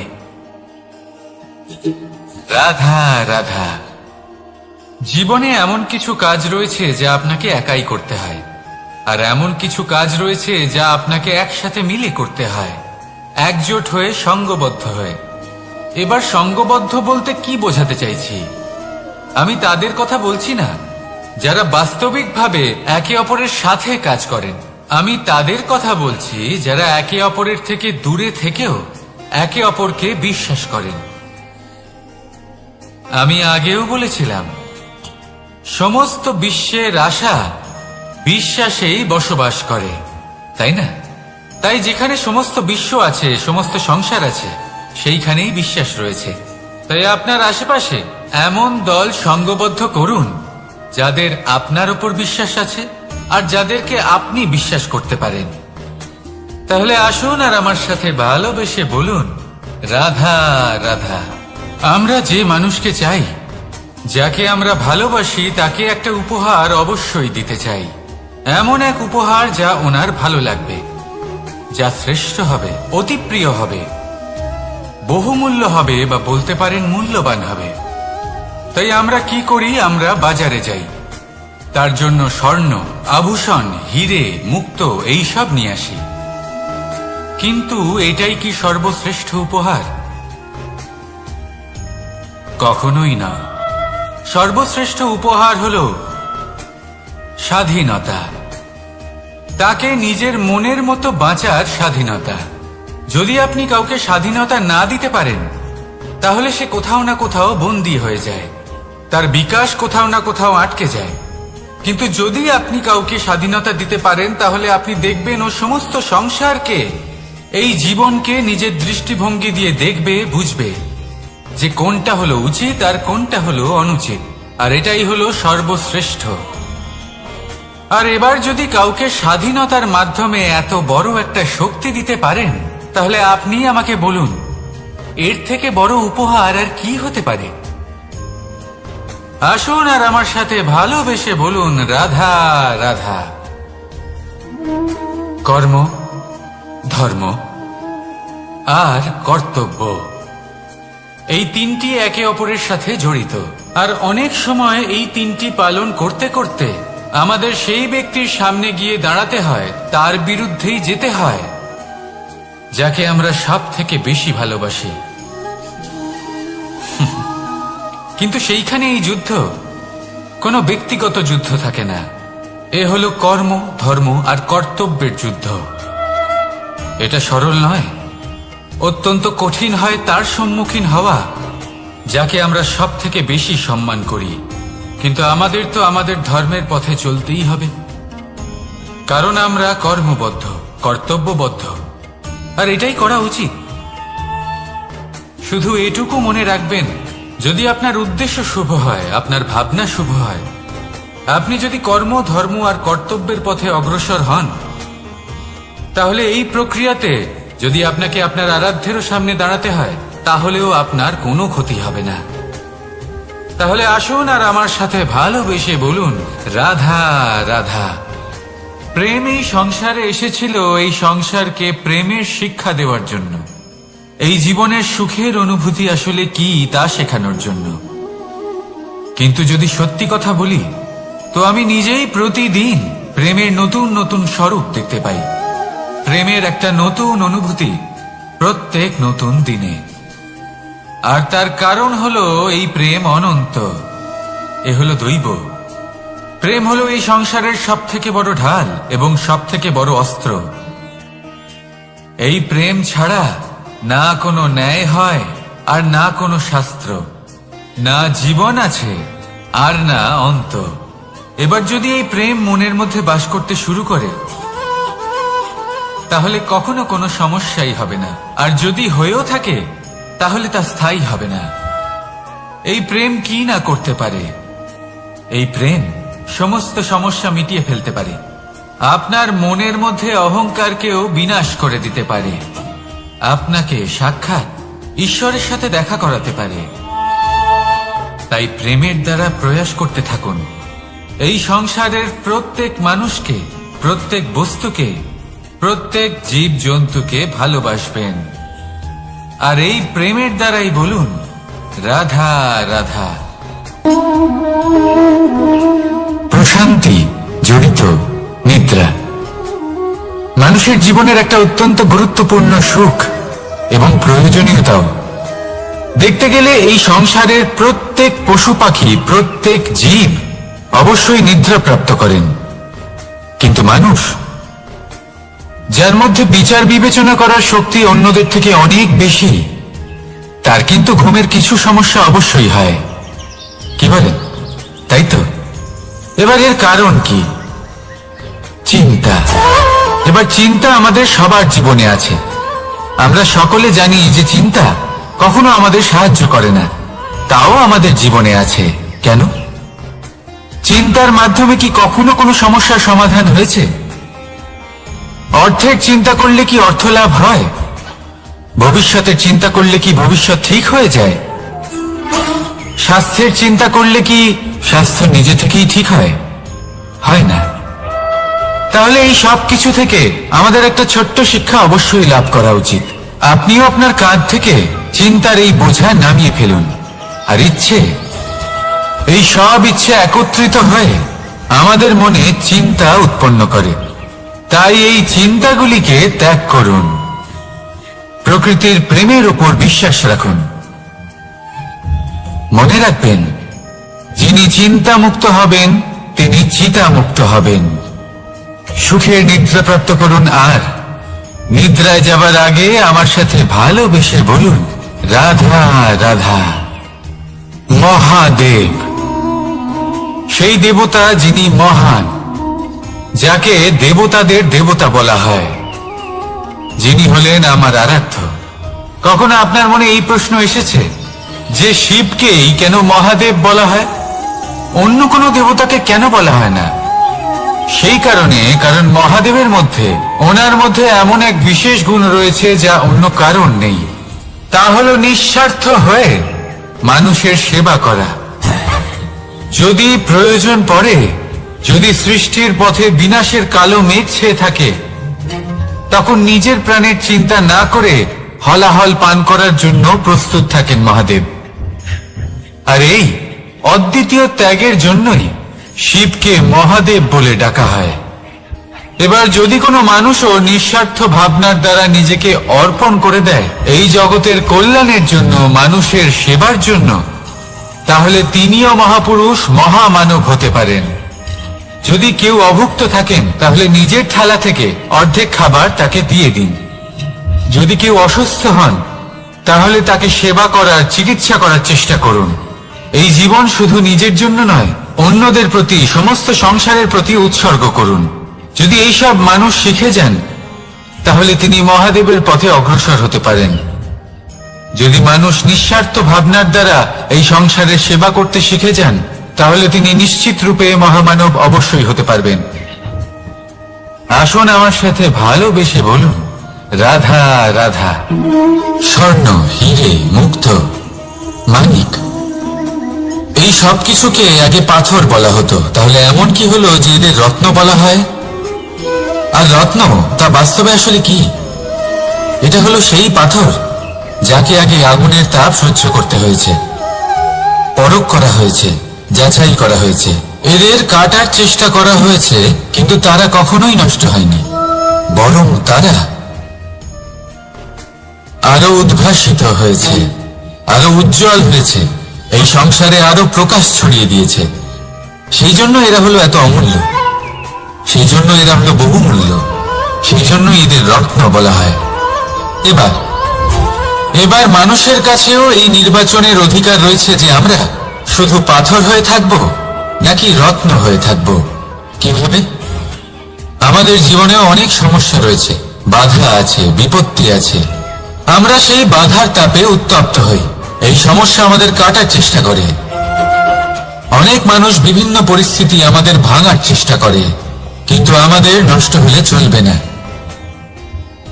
রাধা রাধা। জীবনে এমন কিছু কাজ রয়েছে যা আপনাকে একাই করতে হয়, আর এমন কিছু কাজ রয়েছে যা আপনাকে একসাথে মিলে করতে হয়, একজোট হয়ে, সঙ্গবদ্ধ হয়ে। এবার সঙ্গবদ্ধ বলতে কি বোঝাতে চাইছি? আমি তাদের কথা বলছি না যারা বাস্তবিকভাবে একে অপরের সাথে কাজ করেন। আমি তাদের কথা বলছি যারা একে অপরের থেকে দূরে থেকেও একে অপরকে বিশ্বাস করেন। আমি আগেও বলেছিলাম, সমস্ত বিশ্বের আশা বিশ্বাসেই বসবাস করে, তাই না? তাই যেখানে সমস্ত বিশ্ব আছে, সমস্ত সংসার আছে, সেইখানেই বিশ্বাস রয়েছে। তাই আপনার আশেপাশে এমন দল সঙ্গবদ্ধ করুন যাদের আপনার উপর বিশ্বাস আছে আর যাদেরকে আপনি বিশ্বাস করতে পারেন। তাহলে আসুন আর আমার সাথে ভালোবেসে বলুন রাধা রাধা। আমরা যে মানুষকে চাই, যাকে আমরা ভালোবাসি, তাকে একটা উপহার অবশ্যই দিতে চাই। এমন এক উপহার যা ওনার ভালো লাগবে, যা শ্রেষ্ঠ হবে, অতি প্রিয় হবে, বহুমূল্য হবে, বা বলতে পারেন মূল্যবান হবে। তাই আমরা কি করি? আমরা বাজারে যাই, তার জন্য স্বর্ণ, আভূষণ, হিরে, মুক্ত এইসব নিয়ে আসি। কিন্তু এটাই কি সর্বশ্রেষ্ঠ উপহার? কখনোই না। সর্বশ্রেষ্ঠ উপহার হলো স্বাধীনতা, তাকে নিজের মনের মতো বাঁচার স্বাধীনতা। যদি আপনি কাউকে স্বাধীনতা না দিতে পারেন তাহলে সে কোথাও না কোথাও বন্দী হয়ে যায়, তার বিকাশ কোথাও না কোথাও আটকে যায়। কিন্তু যদি আপনি কাউকে স্বাধীনতা দিতে পারেন তাহলে আপনি দেখবেন ও সমস্ত সংসারকে, এই জীবনকে নিজের দৃষ্টিভঙ্গি দিয়ে দেখবে, বুঝবে যে কোনটা হলো উচিত আর কোনটা হলো অনুচিত। আর এটাই হলো সর্বশ্রেষ্ঠ। আর এবার যদি কাউকে স্বাধীনতার মাধ্যমে এত বড় একটা শক্তি দিতে পারেন তাহলে আপনি আমাকে বলুন, এর থেকে বড় উপহার আর কি হতে পারে? আসুন আর আমার সাথে ভালোবেসে বলুন, রাধা রাধা। কর্ম, ধর্ম আর কর্তব্য, এই তিনটি একে অপরের সাথে জড়িত। আর অনেক সময় এই তিনটি পালন করতে করতে আমাদের সেই ব্যক্তির সামনে গিয়ে দাঁড়াতে হয়, তার বিরুদ্ধেই যেতে হয় যাকে আমরা সব থেকে বেশি ভালোবাসি। কিন্তু সেইখানে এই যুদ্ধ কোনো ব্যক্তিগত যুদ্ধ থাকে না, এ হলো কর্ম, ধর্ম আর কর্তব্যের যুদ্ধ। এটা সরল নয়, অত্যন্ত কঠিন হয় তার সম্মুখীন হওয়া যাকে আমরা সব থেকে বেশি সম্মান করি। কিন্তু আমাদের তো আমাদের ধর্মের পথে চলতেই হবে, কারণ আমরা কর্মবদ্ধ, কর্তব্যবদ্ধ, আর এটাই করা উচিত। শুধু এটুকু মনে রাখবেন, যদি আপনার উদ্দেশ্য শুভ হয়, আপনার ভাবনা শুভ হয়, আপনি যদি কর্ম, ধর্ম আর কর্তব্যের পথে অগ্রসর হন, তাহলে এই প্রক্রিয়াতে যদি আপনাকে আপনার আরাধ্যেরও সামনে দাঁড়াতে হয়, তাহলেও আপনার কোনো ক্ষতি হবে না। তাহলে আসুন আর আমার সাথে ভালোবেসে বলুন, রাধা রাধা। প্রেম এই সংসারে এসেছিল এই সংসারকে প্রেমের শিক্ষা দেওয়ার জন্য, এই জীবনের সুখের অনুভূতি আসলে কি তা শেখানোর জন্য। কিন্তু যদি সত্যি কথা বলি, তো আমি নিজেই প্রতিদিন প্রেমের নতুন নতুন স্বরূপ দেখতে পাই, প্রেমের একটা নতুন অনুভূতি প্রত্যেক নতুন দিনে। আর তার কারণ হলো এই প্রেম অনন্ত, এ হলো দৈব। প্রেম হলো এই সংসারের সব থেকে বড় ঢাল এবং সব থেকে বড় অস্ত্র। এই প্রেম ছাড়া না কোনো ন্যায় হয় আর না কোনো শাস্ত্র, না জীবন আছে আর না অন্ত। এবার যদি এই প্রেম মনের মধ্যে বাস করতে শুরু করে, তাহলে কখনো কোনো সমস্যাই হবে না, আর যদি হয়েও থাকে তাহলে তা স্থায়ী হবে না। এই প্রেম কি না করতে পারে? এই প্রেম সমস্ত সমস্যা মিটিয়ে ফেলতে পারে, আপনার মনের মধ্যে অহংকারকেও বিনাশ করে দিতে পারে, আপনাকে সাক্ষাৎ ঈশ্বরের সাথে দেখা করাতে পারে। তাই প্রেমের দ্বারা প্রয়াস করতে থাকুন, এই সংসারের প্রত্যেক মানুষকে, প্রত্যেক বস্তুকে, প্রত্যেক জীব জন্তুকে ভালোবাসবেন। আর এই প্রেমের দ্বারাই বলুন, রাধা রাধা। প্রশান্তি জড়িত নিদ্রা মানুষের জীবনের একটা অত্যন্ত গুরুত্বপূর্ণ সুখ এবং প্রয়োজনীয়তাও। দেখতে গেলে এই সংসারের প্রত্যেক পশু পাখি, প্রত্যেক জীব অবশ্যই নিদ্রা প্রাপ্ত করেন, কিন্তু মানুষ, যার মধ্যে বিচার বিবেচনা করার শক্তি অন্যদের থেকে অনেক বেশি, তার কিন্তু ঘুমের কিছু সমস্যা অবশ্যই হয়। কি বলেন? তাই তো। এবার এর কারণ কি? চিন্তা। এবার চিন্তা আমাদের সবার জীবনে আছে। আমরা সকলে জানি যে চিন্তা কখনো আমাদের সাহায্য করে না, তাও আমাদের জীবনে আছে। কেন? চিন্তার মাধ্যমে কি কখনো কোনো সমস্যার সমাধান হয়েছে? অর্থের চিন্তা করলে কি অর্থ লাভ হয়? ভবিষ্যতের চিন্তা করলে কি ভবিষ্যৎ ঠিক হয়ে যায়? স্বাস্থ্যের চিন্তা করলে কি স্বাস্থ্য নিজে থেকেই ঠিক হয়? হয় না। তাহলে এই সব কিছু থেকে আমাদের একটা ছোট্ট শিক্ষা অবশ্যই লাভ করা উচিত। আপনিও আপনার কাঁধ থেকে চিন্তার এই বোঝা নামিয়ে ফেলুন, আর ইচ্ছে, এই সব ইচ্ছে একত্রিত হয়ে আমাদের মনে চিন্তা উৎপন্ন করে। তাই এই চিন্তাগুলিকে ত্যাগ করুন, প্রকৃতির প্রেমের উপর বিশ্বাস রাখুন। মনে রাখবেন, যিনি চিন্তা মুক্ত হবেন তিনি চিতা মুক্ত হবেন। সুখের নিদ্রা প্রাপ্ত করুন, আর নিদ্রায় যাবার আগে আমার সাথে ভালোবেসে বলুন, রাধা রাধা। মহাদেব, সেই দেবতা যিনি মহান, যাকে দেবতাদের দেবতা বলা হয়, যিনি হলেন আমার আরাধ্য। কখনো আপনার মনে এই প্রশ্ন এসেছে যে শিবকেই কেন মহাদেব বলা হয়, অন্য কোনো দেবতাকে কেন বলা হয় না? সেই কারণ মহাদেবের মধ্যে ওনার মধ্যে এমন এক বিশেষ গুণ রয়েছে যা অন্য কারণ নেই। তা হলো নিঃস্বার্থ হয়ে মানুষের সেবা করা। যদি প্রয়োজন পড়ে, যদি সৃষ্টির পথে বিনাশের কালো মেঘ ছেয়ে থাকে, তখন নিজের প্রাণের চিন্তা না করে হলাহল পান করার জন্য প্রস্তুত থাকেন মহাদেব। আর এই অদ্বিতীয় ত্যাগের জন্যই শিবকে মহাদেব বলে ডাকা হয়। এবার যদি কোনো মানুষও নিঃস্বার্থ ভাবনার দ্বারা নিজেকে অর্পণ করে দেয় এই জগতের কল্যাণের জন্য, মানুষের সেবার জন্য, তাহলে তিনিও মহাপুরুষ, মহামানব হতে পারেন। যদি কেউ অভুক্ত থাকেন তাহলে নিজের থালা থেকে অর্ধেক খাবার তাকে দিয়ে দিন। যদি কেউ অসুস্থ হন তাহলে তাকে সেবা করার, চিকিৎসা করার চেষ্টা করুন। এই জীবন শুধু নিজের জন্য নয়, অন্যদের প্রতি, সমস্ত সংসারের প্রতি উৎসর্গ করুন। যদি এইসব মানুষ শিখে যান তাহলে তিনি মহাদেবের পথে অগ্রসর হতে পারেন। যদি মানুষ নিঃস্বার্থ ভাবনার দ্বারা এই সংসারের সেবা করতে শিখে যান তাহলে তিনি নিশ্চিত রূপে মহামানব অবশ্যই হতে পারবেন। আসুন আমার সাথে ভালোবেসে বলুন, রাধা রাধা। স্বর্ণ, হিরে, মুক্ত, মানিক, এই সব কিছুকে আগে পাথর বলা হতো। তাহলে এমন কি হলো যে এদের রত্ন বলা হয়? আর রত্ন তা বাস্তবে আসলে কি? এটা হলো সেই পাথর যাকে আগে আগুনের তাপ সহ্য করতে হয়েছে, পরখ করা হয়েছে, যাচাই করা হয়েছে, এদের কাটার চেষ্টা করা হয়েছে, কিন্তু তারা কখনোই নষ্ট হয়নি, বরং তারা আরো উদ্ভাসিত হয়েছে, আরো উজ্জ্বল হয়েছে, এই সংসারে আরো প্রকাশ ছড়িয়ে দিয়েছে। সেই জন্য এরা হলো এত অমূল্য, সেই জন্য এরা হলো বহুমূল্য, সেই জন্য এদের রত্ন বলা হয়। এবার মানুষের কাছেও এই নির্বাচনের অধিকার রয়েছে যে আমরা শুধু পাথর হয়ে থাকব নাকি রত্ন হয়ে থাকব। কিভাবে? আমাদের জীবনেও অনেক সমস্যা রয়েছে, বাধা আছে, বিপত্তি আছে। আমরা সেই বাধার তাপে উত্তপ্ত হই, এই সমস্যা আমাদের কাটার চেষ্টা করে। অনেক মানুষ বিভিন্ন পরিস্থিতি আমাদের ভাঙার চেষ্টা করে, কিন্তু আমাদের নষ্ট হলে চলবে না।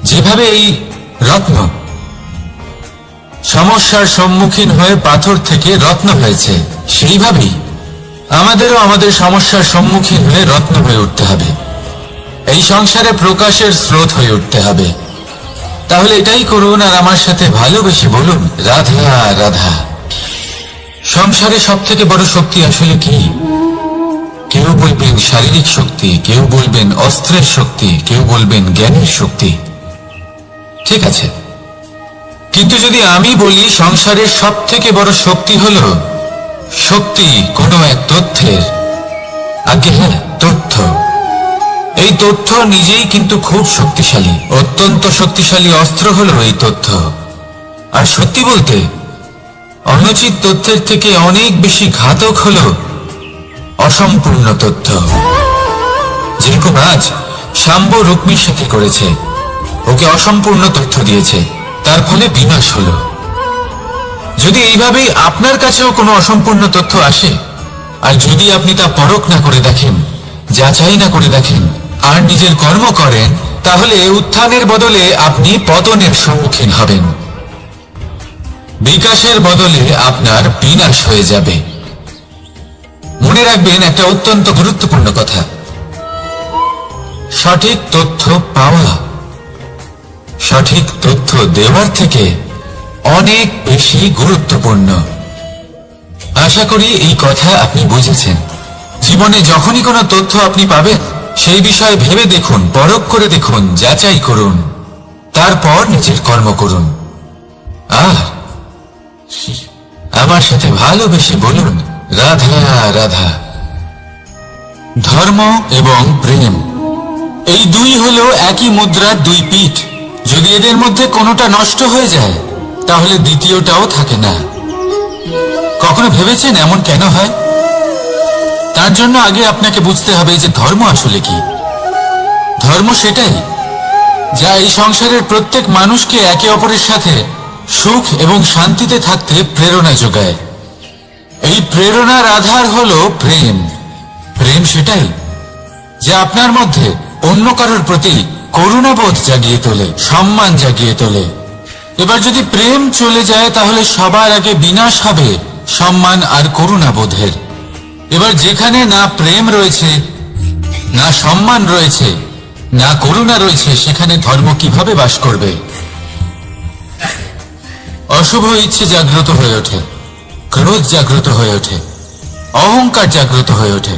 যেভাবে এই রত্ন সমস্যার সম্মুখীন হয়ে পাথর থেকে রত্ন হয়েছে, সেইভাবেই আমাদেরও আমাদের সমস্যার সম্মুখীন হয়ে রত্ন হয়ে উঠতে হবে, এই সংসারে প্রকাশের স্রোত হয়ে উঠতে হবে। তাহলে এটাই করুন আর আমার সাথে ভালোবেসে বলুন, রাধা রাধা। সংসারে সব থেকে বড় শক্তি আসলে কি? কেউ বলবেন শারীরিক শক্তি, কেউ বলবেন অস্ত্রের শক্তি, কেউ বলবেন জ্ঞানের শক্তি। ঠিক আছে, কিন্তু যদি আমি বলি সংসারের সব থেকে বড় শক্তি হলো শক্তি কোনো এক তথ্যের, আগে হ্যাঁ, তথ্য। এই তথ্য নিজেই কিন্তু খুব শক্তিশালী, অত্যন্ত শক্তিশালী অস্ত্র হলো এই তথ্য। আর সত্যি বলতে অনুচিত তথ্যের থেকে অনেক বেশি ঘাতক হলো অসম্পূর্ণ তথ্য। যেরকম আজ শাম্ব রুক্মির সাথে করেছে, ওকে অসম্পূর্ণ তথ্য দিয়েছে, তার ফলে বিনাশ হলো। যদি এইভাবেই আপনার কাছেও কোনো অসম্পূর্ণ তথ্য আসে, আর যদি আপনি তা পরখ না করে দেখেন, যাচাই না করে দেখেন, আর নিজের কর্ম করেন, তাহলে উত্থানের বদলে আপনি পতনের সম্মুখীন হবেন, বিকাশের বদলে আপনার বিনাশ হয়ে যাবে। মনে রাখবেন একটা অত্যন্ত গুরুত্বপূর্ণ কথা, সঠিক তথ্য পাওয়া সঠিক তথ্য দেওয়ার থেকে অনেক বেশি গুরুত্বপূর্ণ। আশা করি এই কথা আপনি বুঝেছেন। জীবনে যখনই কোনো তথ্য আপনি পাবেন, সেই বিষয়ে ভেবে দেখুন, পরখ করে দেখুন, যাচাই করুন, তারপর নিজের কর্ম করুন। আর আমার সাথে ভালোবেসে বলুন, রাধা রাধা। ধর্ম এবং প্রেম, এই দুই হলো একই মুদ্রার দুই পিঠ। যদি এদের মধ্যে কোনোটা নষ্ট হয়ে যায় তাহলে দ্বিতীয়টাও থাকে না। কখনো ভেবেছেন এমন কেন হয়? তার জন্য আগে আপনাকে বুঝতে হবে যে ধর্ম আসলে কি। ধর্ম সেটাই যা এই সংসারের প্রত্যেক মানুষকে একে অপরের সাথে সুখ এবং শান্তিতে থাকতে প্রেরণা যোগায়। এই প্রেরণার আধার হলো প্রেম। প্রেম সেটাই যা আপনার মধ্যে অন্য কারোর প্রতি করুণাবোধ জাগিয়ে তোলে, সম্মান জাগিয়ে তোলে। এবার যদি প্রেম চলে যায় তাহলে সবার আগে বিনাশ হবে সম্মান আর করুণাবোধের। এবার যেখানে না প্রেম রয়েছে, না সম্মান রয়েছে, না করুণা রয়েছে, সেখানে ধর্ম কিভাবে বাস করবে? অশুভ ইচ্ছে জাগ্রত হয়ে ওঠে, ক্রোধ জাগ্রত হয়ে ওঠে, অহংকার জাগ্রত হয়ে ওঠে,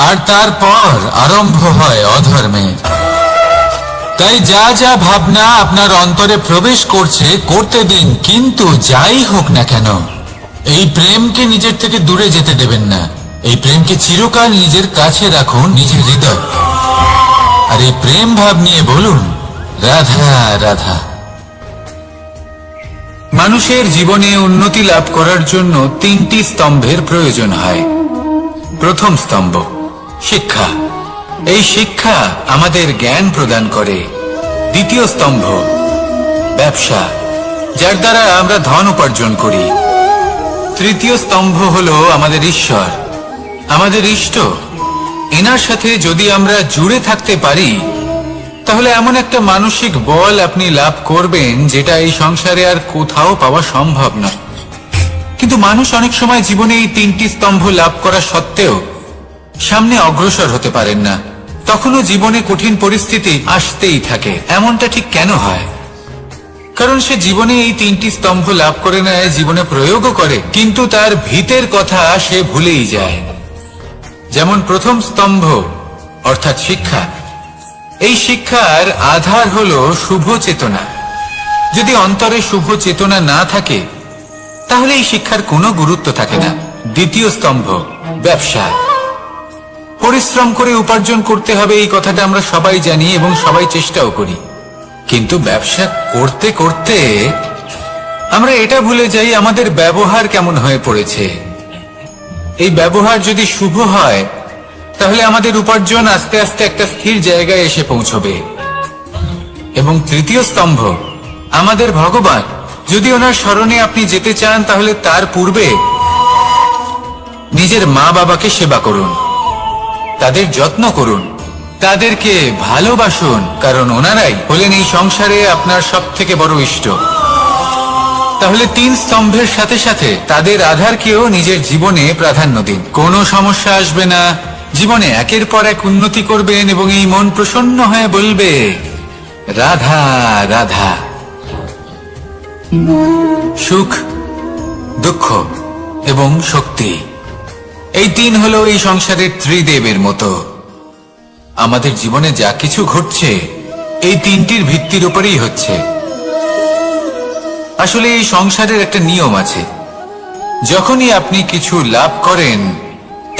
আর তারপর আরম্ভ হয় অধর্মের। তাই যা যা ভাবনা আপনার অন্তরে প্রবেশ করছে করতে দিন, কিন্তু যাই হোক না কেন এই প্রেমকে নিজের থেকে দূরে যেতে দেবেন না। এই প্রেমকে চিরকাল নিজের কাছে রাখুন, নিজের হৃদয়। আর এই প্রেম ভাব নিয়ে বলুন, রাধা রাধা। মানুষের জীবনে উন্নতি লাভ করার জন্য 3টি স্তম্ভের প্রয়োজন হয়। প্রথম স্তম্ভ শিক্ষা। এই শিক্ষা আমাদের জ্ঞান প্রদান করে। দ্বিতীয় স্তম্ভ ব্যবসা, যার দ্বারা আমরা ধন উপার্জন করি। তৃতীয় স্তম্ভ হলো আমাদের ঈশ্বর, আমাদের ইষ্ট। এনার সাথে যদি আমরা জুড়ে থাকতে পারি তাহলে এমন একটা মানসিক বল আপনি লাভ করবেন যেটা এই সংসারে আর কোথাও পাওয়া সম্ভব না। কিন্তু মানুষ অনেক সময় জীবনে এই 3টি স্তম্ভ লাভ করা সত্ত্বেও সামনে অগ্রসর হতে পারেন না। তখনও জীবনে কঠিন পরিস্থিতি আসতেই থাকে। এমনটা ঠিক কেন হয়? কারণ সে জীবনে এই 3টি স্তম্ভ লাভ করে নেয়, জীবনে প্রয়োগও করে, কিন্তু তার ভিতের কথা সে ভুলেই যায়। যেমন প্রথম স্তম্ভ অর্থাৎ শিক্ষা। এই শিক্ষার আধার হলো শুভ চেতনা। যদি অন্তরে শুভ চেতনা না থাকে তাহলে এই শিক্ষার কোনো গুরুত্ব থাকে না। দ্বিতীয় স্তম্ভ ব্যবসা। পরিশ্রম করে উপার্জন করতে হবে, এই কথাটা আমরা সবাই জানি এবং সবাই চেষ্টাও করি। কিন্তু ব্যবসা করতে করতে আমরা এটা ভুলে যাই আমাদের ব্যবহার কেমন হয়ে পড়েছে। এই ব্যবহার যদি শুভ হয় তাহলে আমাদের উপার্জন আস্তে আস্তে একটা স্থির জায়গায় এসে পৌঁছবে। এবং তৃতীয় স্তম্ভ আমাদের ভগবান। যদি ওনার স্মরণে আপনি যেতে চান তাহলে তার পূর্বে নিজের মা বাবাকে সেবা করুন, তাদের যত্ন করুন, তাদেরকে ভালোবাসুন, কারণ ওনারাই হলেন এই সংসারে আপনার সব থেকে বড় ইষ্ট। তাহলে 3 স্তম্ভের সাথে সাথে তাদের আধারকেও নিজের জীবনে প্রাধান্য দিন। কোনো সমস্যা আসবে না, জীবনে একের পর এক উন্নতি করবেন এবং এই মন প্রসন্ন হয়ে বলবে রাধা রাধা। সুখ, দুঃখ এবং শক্তি, এই 3 হলো এই সংসারের ত্রিদেবের মতো। আমাদের জীবনে যা কিছু ঘটছে এই 3টির ভিত্তির উপরেই হচ্ছে। আসলে এই সংসারের একটা নিয়ম আছে, যখনই আপনি কিছু লাভ করেন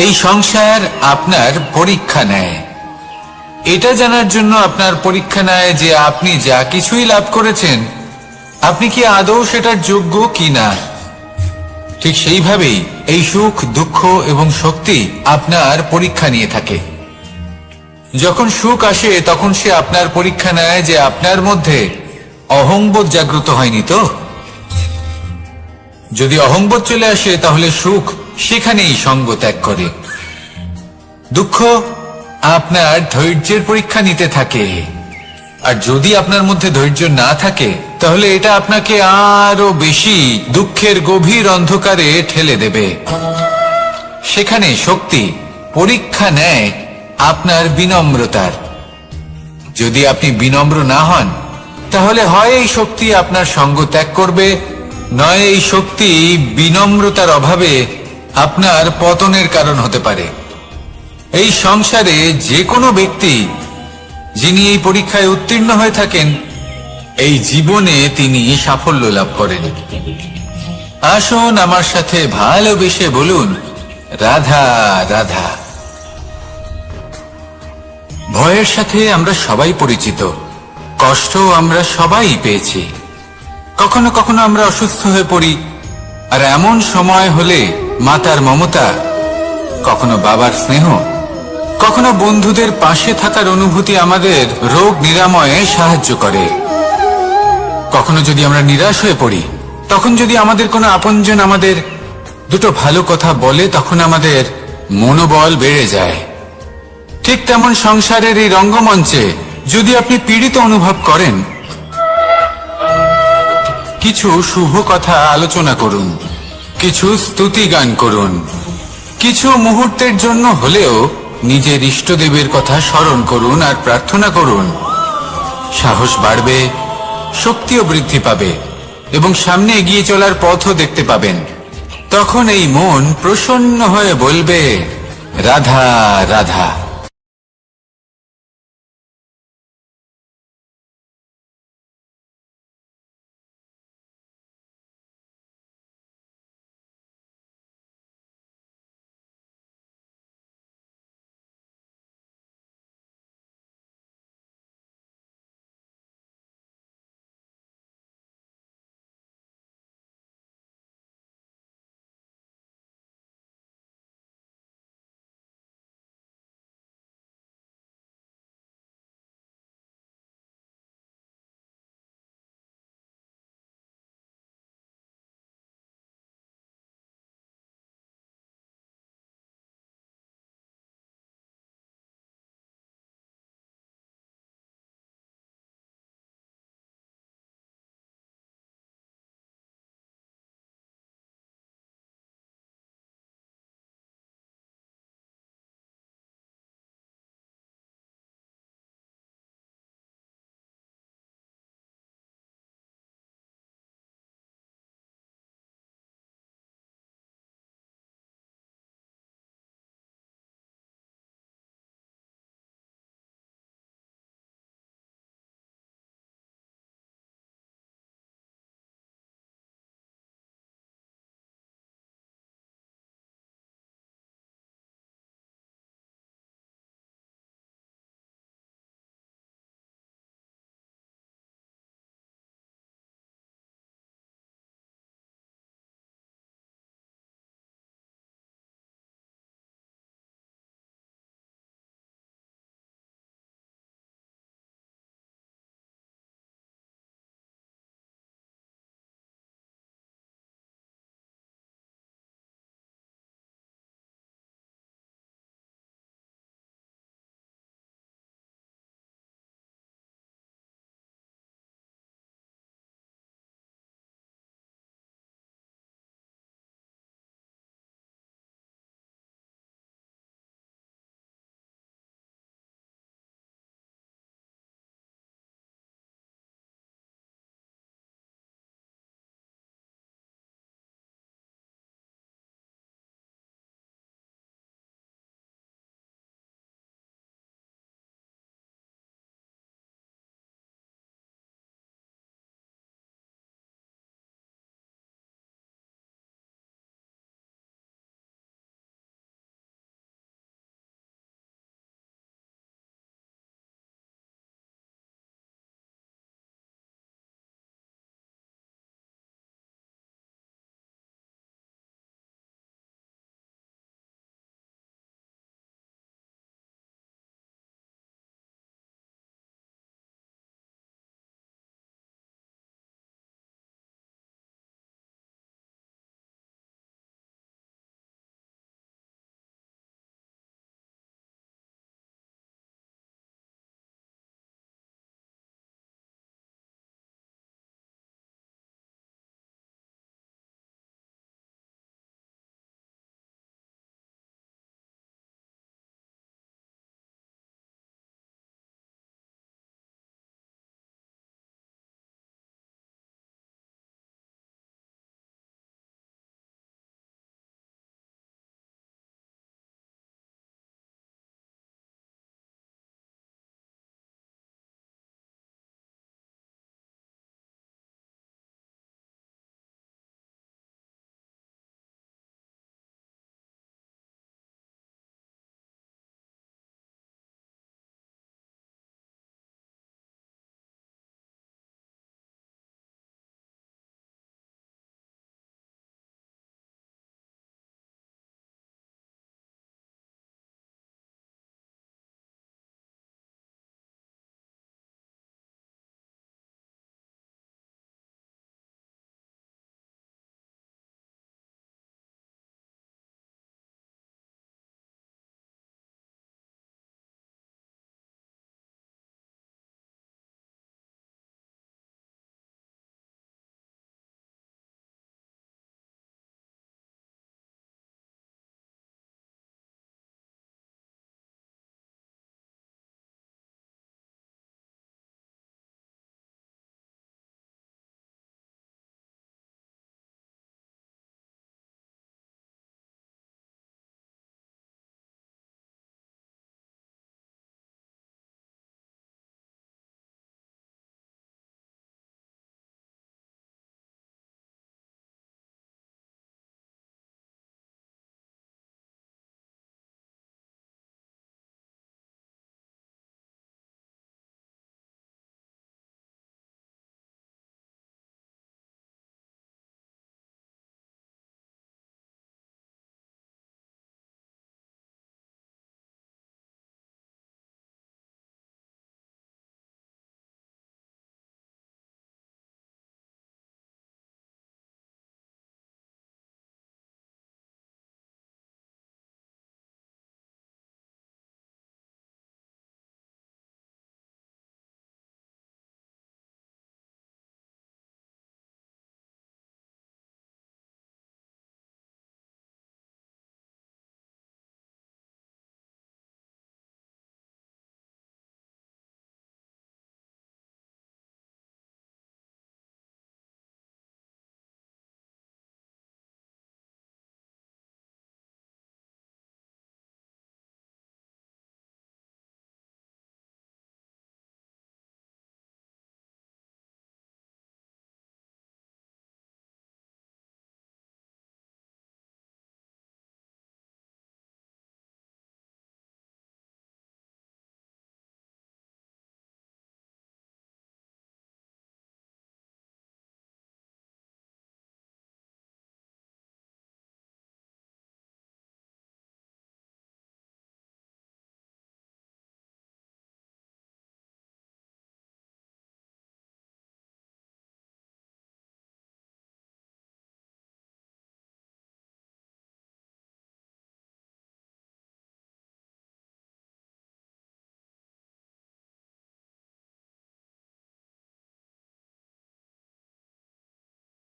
এই সংসার আপনার পরীক্ষা নেয়। এটা জানার জন্য আপনার পরীক্ষা নেয় যে আপনি যা কিছুই লাভ করেছেন আপনি কি আদৌ সেটার যোগ্য কিনা। ঠিক সেইভাবেই এই সুখ, দুঃখ এবং শক্তি আপনার পরীক্ষা নিয়ে থাকে। যখন সুখ আসে তখন সে আপনার পরীক্ষা নেয় যে আপনার মধ্যে অহংবোধ জাগ্রত হয়নি তো। যদি অহংবোধ চলে আসে তাহলে সুখ সেখানেই সঙ্গ ত্যাগ করে। দুঃখ আপনার ধৈর্যের পরীক্ষা নিতে থাকে, আর যদি আপনার মধ্যে ধৈর্য না থাকে তাহলে এটা আপনাকে আরো বেশি দুঃখের গভীর অন্ধকারে ঠেলে দেবে। সেখানে শক্তি পরীক্ষা নেয় আপনার বিনম্রতার। যদি আপনি বিনম্র না হন তাহলে হয় এই শক্তি আপনার সঙ্গ ত্যাগ করবে, নয় এই শক্তি বিনম্রতার অভাবে আপনার পতনের কারণ হতে পারে। এই সংসারে যে কোনো ব্যক্তি যিনি এই পরীক্ষায় উত্তীর্ণ হয়ে থাকেন এই জীবনে তিনি সাফল্য লাভ করেন। আসুন আমার সাথে ভালোবেসে বলুন রাধা রাধা। ভয়ের সাথে আমরা সবাই পরিচিত, কষ্ট আমরা সবাই পেয়েছি। কখনো কখনো আমরা অসুস্থ হয়ে পড়ি, আর এমন সময় হলে মাতার মমতা, কখনো বাবার স্নেহ, কখনো বন্ধুদের পাশে থাকার অনুভূতি আমাদের রোগ নিরাময়ে সাহায্য করে। কখনো যদি আমরা নিরাশ হয়ে পড়ি তখন যদি আমাদের কোনো আপনজন আমাদের দুটো ভালো কথা বলে তখন আমাদের মনোবল বেড়ে যায়। ঠিক তেমন সংসারের এই রঙ্গমঞ্চে যদি আপনি পীড়িত অনুভব করেন, কিছু শুভ কথা আলোচনা করুন, কিছু স্তুতি গান করুন, কিছু মুহূর্তের জন্য হলেও নিজের ইষ্টদেবের কথা স্মরণ করুন আর প্রার্থনা করুন। সাহস বাড়বে, শক্তিও বৃদ্ধি পাবে এবং সামনে এগিয়ে চলার পথও দেখতে পাবেন। তখন এই মন প্রসন্ন হয়ে বলবে, রাধা রাধা।